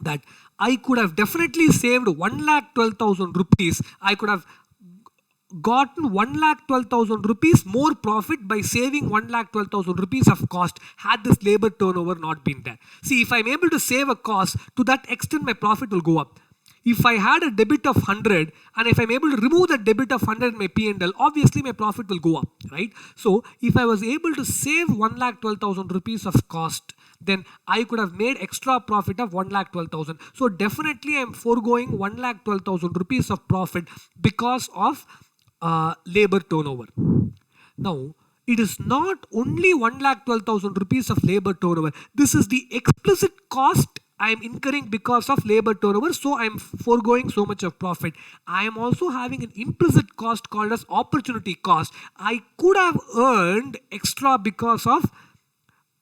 that I could have definitely saved 1,12,000 rupees. I could have gotten 1,12,000 rupees more profit by saving 1,12,000 rupees of cost had this labor turnover not been there. See, if I'm able to save a cost, to that extent my profit will go up. If I had a debit of 100 and if I'm able to remove that debit of 100 in my P&L, obviously my profit will go up, right? So if I was able to save 1,12,000 rupees of cost, then I could have made extra profit of 1,12,000. So definitely I'm foregoing 1,12,000 rupees of profit because of labor turnover. Now, it is not only 1,12,000 rupees of labor turnover. This is the explicit cost I am incurring because of labor turnover, so I am foregoing so much of profit. I am also having an implicit cost called as opportunity cost. I could have earned extra because of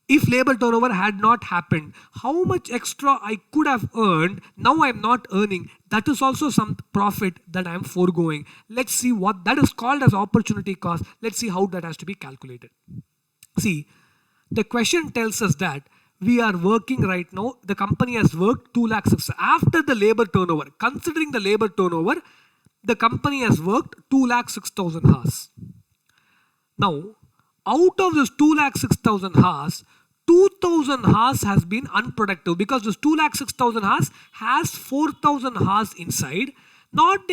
if labor turnover had not happened. How much extra I could have earned, now I am not earning. That is also some profit that I am foregoing. Let's see what that is called as opportunity cost. Let's see how that has to be calculated. See, the question tells us that we are working right now, the company has worked 2 lakh 6. After the labor turnover, considering the labor turnover, the company has worked 2 lakh 6,000 hours. Now, out of this 2 lakh 6,000 hours, 2,000 hours has been unproductive because this 2 lakh 6,000 hours has 4,000 hours inside. Not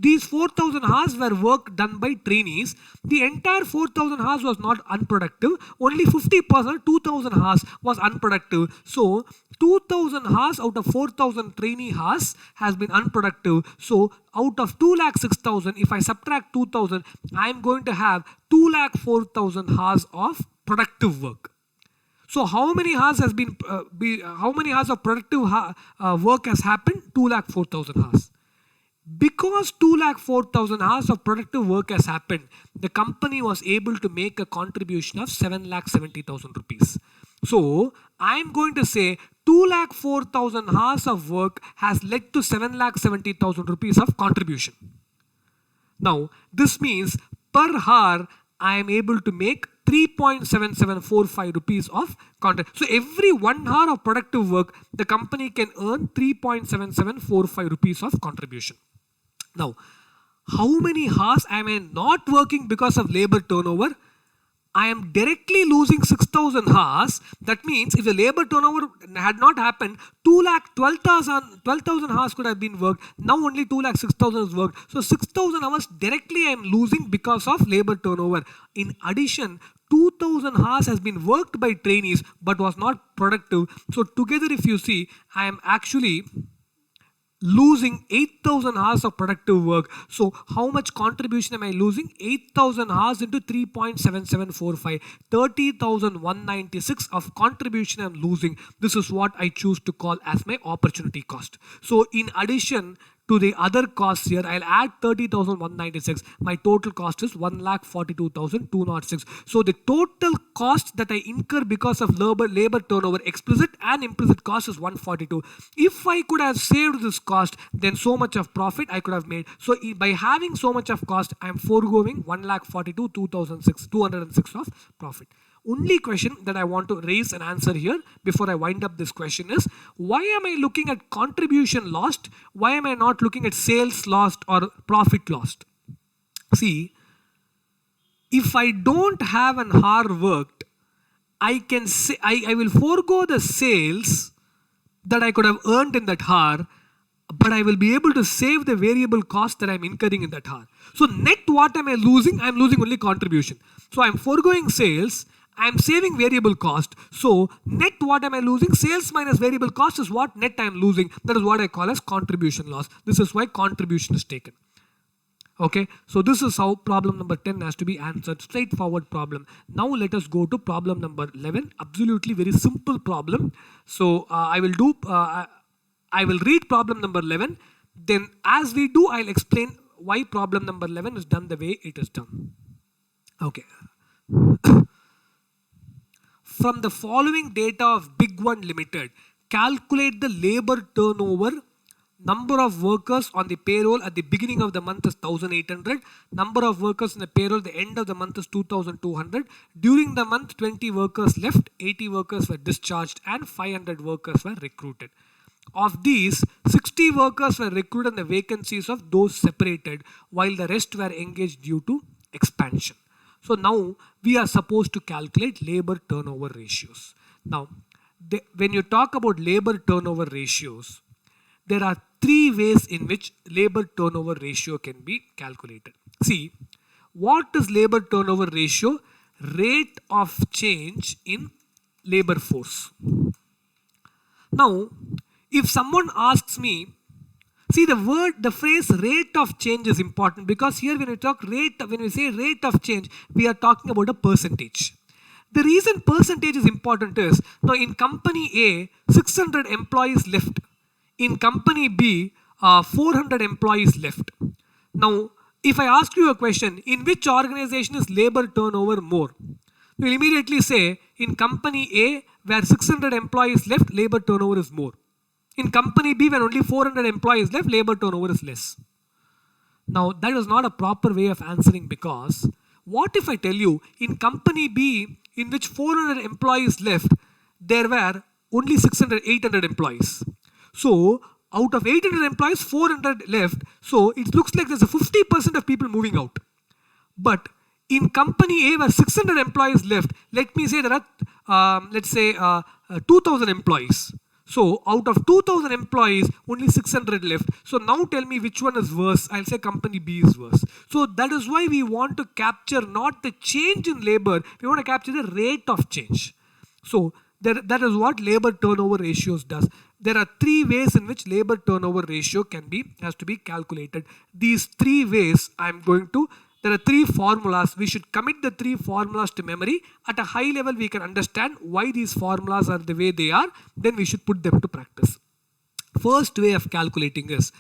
these 4,000 hours were work done by trainees. The entire 4,000 hours was not unproductive. Only 50%, 2,000 hours was unproductive. So 2,000 hours out of 4,000 trainee hours has been unproductive. So out of 2 lakh 6,000, if I subtract 2,000, I am going to have 2 lakh 4,000 hours of productive work. So how many hours has been, how many hours of productive work has happened? 2 lakh 4,000 hours. Because 2 lakh 4,000 hours of productive work has happened, the company was able to make a contribution of 7 lakh 70,000 rupees. So I am going to say 2 lakh 4,000 hours of work has led to 7 lakh 70,000 rupees of contribution. Now this means per hour I am able to make 3.7745 rupees of contribution. So every 1 hour of productive work, the company can earn 3.7745 rupees of contribution. Now, how many hours am I not working because of labor turnover? I am directly losing 6,000 hours. That means if the labor turnover had not happened, 2,12,000 hours could have been worked. Now only 2,06,000 is worked. So 6,000 hours directly I am losing because of labor turnover. In addition, 2,000 hours has been worked by trainees but was not productive. So together if you see, I am actually losing 8,000 hours of productive work. So how much contribution am I losing? 8,000 hours into 3.7745. 30,196 of contribution I'm losing. This is what I choose to call as my opportunity cost. So in addition to the other costs here, I'll add 30,196. My total cost is 1,42,206. So the total cost that I incur because of labor turnover, explicit and implicit cost, is 142. If I could have saved this cost, then so much of profit I could have made. So by having so much of cost, I am foregoing 1,42,206 of profit. only question that I want to raise and answer here before I wind up this question is, why am I looking at contribution lost? Why am I not looking at sales lost or profit lost? See, if I don't have an hour worked, I can say I will forego the sales that I could have earned in that hour, but I will be able to save the variable cost that I'm incurring in that hour. So net, what am I losing? I'm losing only contribution. So I'm foregoing sales, I'm saving variable cost. So net, what am I losing? Sales minus variable cost is what net I'm losing. That is what I call as contribution loss. This is why contribution is taken. Okay, so this is how problem number 10 has to be answered. Straightforward problem. Now let us go to problem number 11. Absolutely very simple problem. So I will read problem number 11. Then as we do, I'll explain why problem number 11 is done the way it is done. Okay. From the following data of Big One Limited, calculate the labor turnover. Number of workers on the payroll at the beginning of the month is 1,800. Number of workers in the payroll at the end of the month is 2,200. During the month, 20 workers left, 80 workers were discharged, and 500 workers were recruited. Of these, 60 workers were recruited in the vacancies of those separated, while the rest were engaged due to expansion. So now we are supposed to calculate labor turnover ratios. Now, when you talk about labor turnover ratios, there are three ways in which labor turnover ratio can be calculated. See, what is labor turnover ratio? Rate of change in labor force. Now, if someone asks me, see the phrase rate of change is important, because here when we say rate of change, we are talking about a percentage. The reason percentage is important is, now in company A, 600 employees left. In company B, 400 employees left. Now, if I ask you a question, in which organization is labor turnover more? You will immediately say, in company A, where 600 employees left, labor turnover is more. In company B, when only 400 employees left, labor turnover is less. Now, that is not a proper way of answering, because what if I tell you, in company B, in which 400 employees left, there were only 800 employees. So, out of 800 employees, 400 left. So, it looks like there's a 50% of people moving out. But in company A, where 600 employees left, let me say there are, 2,000 employees. So, out of 2,000 employees, only 600 left. So, now tell me which one is worse. I'll say company B is worse. So, that is why we want to capture not the change in labor, we want to capture the rate of change. So, that is what labor turnover ratios does. There are three ways in which labor turnover ratio has to be calculated. These three ways there are three formulas. We should commit the three formulas to memory. At a high level, we can understand why these formulas are the way they are. Then we should put them to practice. First way of calculating is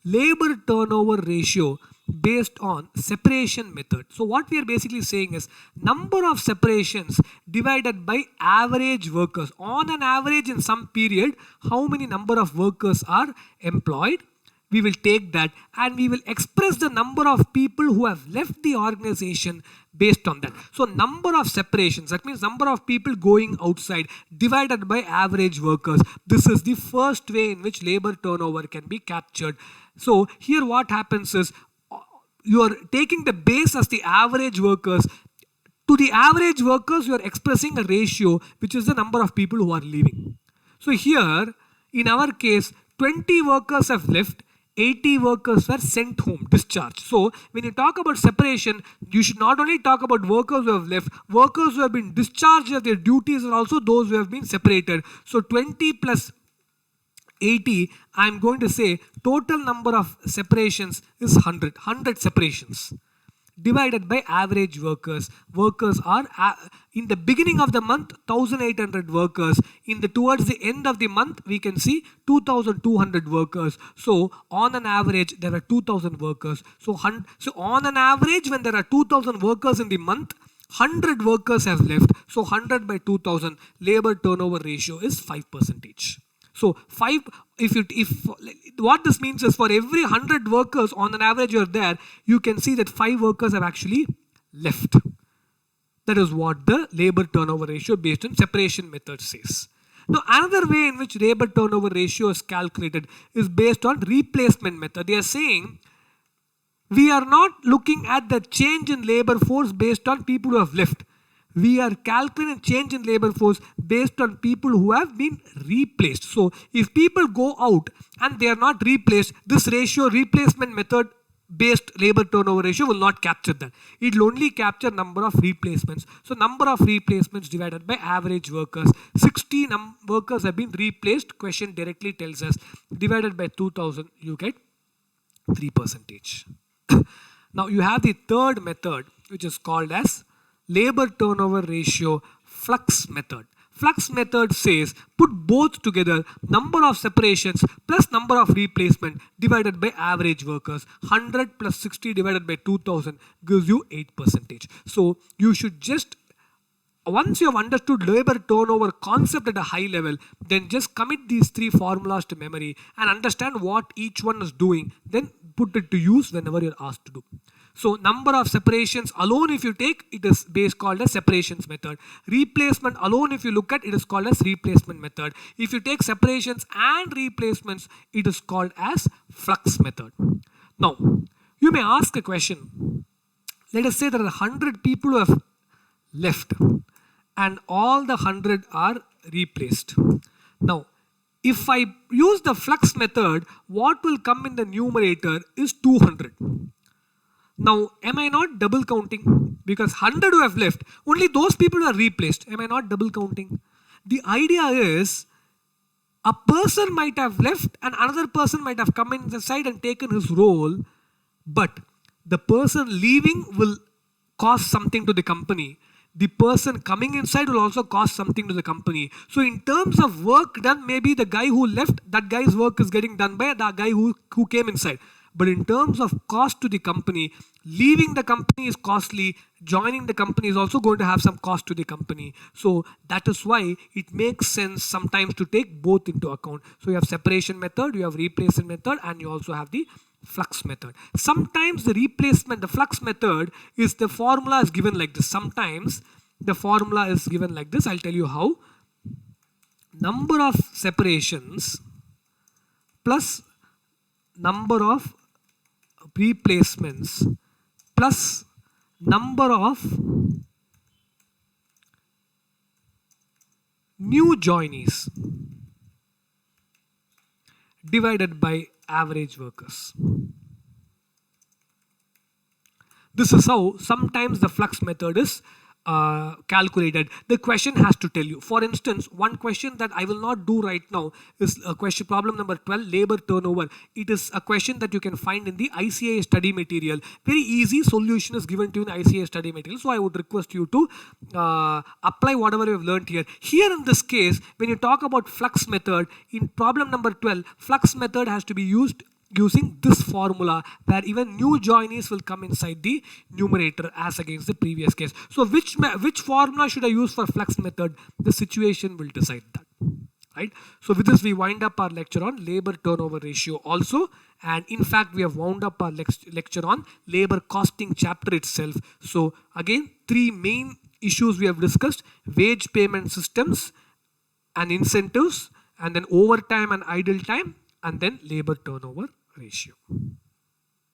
labor turnover ratio based on separation method. So what we are basically saying is number of separations divided by average workers. On an average in some period, how many number of workers are employed? We will take that and we will express the number of people who have left the organization based on that. So number of separations, that means number of people going outside divided by average workers. This is the first way in which labor turnover can be captured. So here what happens is, you are taking the base as the average workers. To the average workers, you are expressing a ratio, which is the number of people who are leaving. So here, in our case, 20 workers have left, 80 workers were sent home, discharged. So when you talk about separation, you should not only talk about workers who have left, workers who have been discharged of their duties and also those who have been separated. So 20 plus 80, I'm going to say total number of separations is 100 separations divided by average workers. Workers are in the beginning of the month 1800 workers. Towards the end of the month we can see 2200 workers. So on an average there are 2000 workers. So on an average, when there are 2000 workers in the month, 100 workers have left. So 100 by 2000, labor turnover ratio is 5%. So what this means is, for every 100 workers on an average you are there, you can see that 5 workers have actually left. That is what the labor turnover ratio based on separation method says. Now, another way in which labor turnover ratio is calculated is based on replacement method. They are saying we are not looking at the change in labor force based on people who have left. We are calculating change in labor force based on people who have been replaced. So if people go out and they are not replaced, this ratio, replacement method based labor turnover ratio, will not capture that. It will only capture number of replacements. So number of replacements divided by average workers. 60 workers have been replaced. Question directly tells us divided by 2000, you get 3%. Now you have the third method, which is called as labor turnover ratio flux method. Flux method says put both together, number of separations plus number of replacement divided by average workers. 100 plus 60 divided by 2000 gives you 8%. So you should just, once you have understood labor turnover concept at a high level, then just commit these three formulas to memory and understand what each one is doing. Then put it to use whenever you're asked to do. So number of separations alone, if you take, it is based called as separations method. Replacement alone, if you look at, it is called as replacement method. If you take separations and replacements, it is called as flux method. Now, you may ask a question. Let us say there are 100 people who have left and all the 100 are replaced. Now, if I use the flux method, what will come in the numerator is 200. Now, am I not double counting? Because 100 who have left, only those people who are replaced. Am I not double counting? The idea is, a person might have left and another person might have come inside and taken his role, but the person leaving will cost something to the company. The person coming inside will also cost something to the company. So in terms of work done, maybe the guy who left, that guy's work is getting done by the guy who came inside. But in terms of cost to the company, leaving the company is costly, joining the company is also going to have some cost to the company. So that is why it makes sense sometimes to take both into account. So you have separation method, you have replacement method, and you also have the flux method. Sometimes the replacement, the flux method is, the formula is given like this. Sometimes the formula is given like this. I'll tell you how. Number of separations plus number of replacements plus number of new joinees divided by average workers. This is how sometimes the flux method is calculated. The question has to tell you. For instance, one question that I will not do right now is a question, problem number 12, labor turnover. It is a question that you can find in the ICAI study material. Very easy solution is given to you in ICAI study material. So I would request you to apply whatever you have learned here. Here in this case, when you talk about flux method, in problem number 12, flux method has to be used using this formula, where even new joinees will come inside the numerator as against the previous case. So which formula should I use for flux method? The situation will decide that. Right? So with this we wind up our lecture on labor turnover ratio also, and in fact we have wound up our lecture on labor costing chapter itself. So again, three main issues we have discussed: wage payment systems and incentives, and then overtime and idle time, and then labor turnover ratio.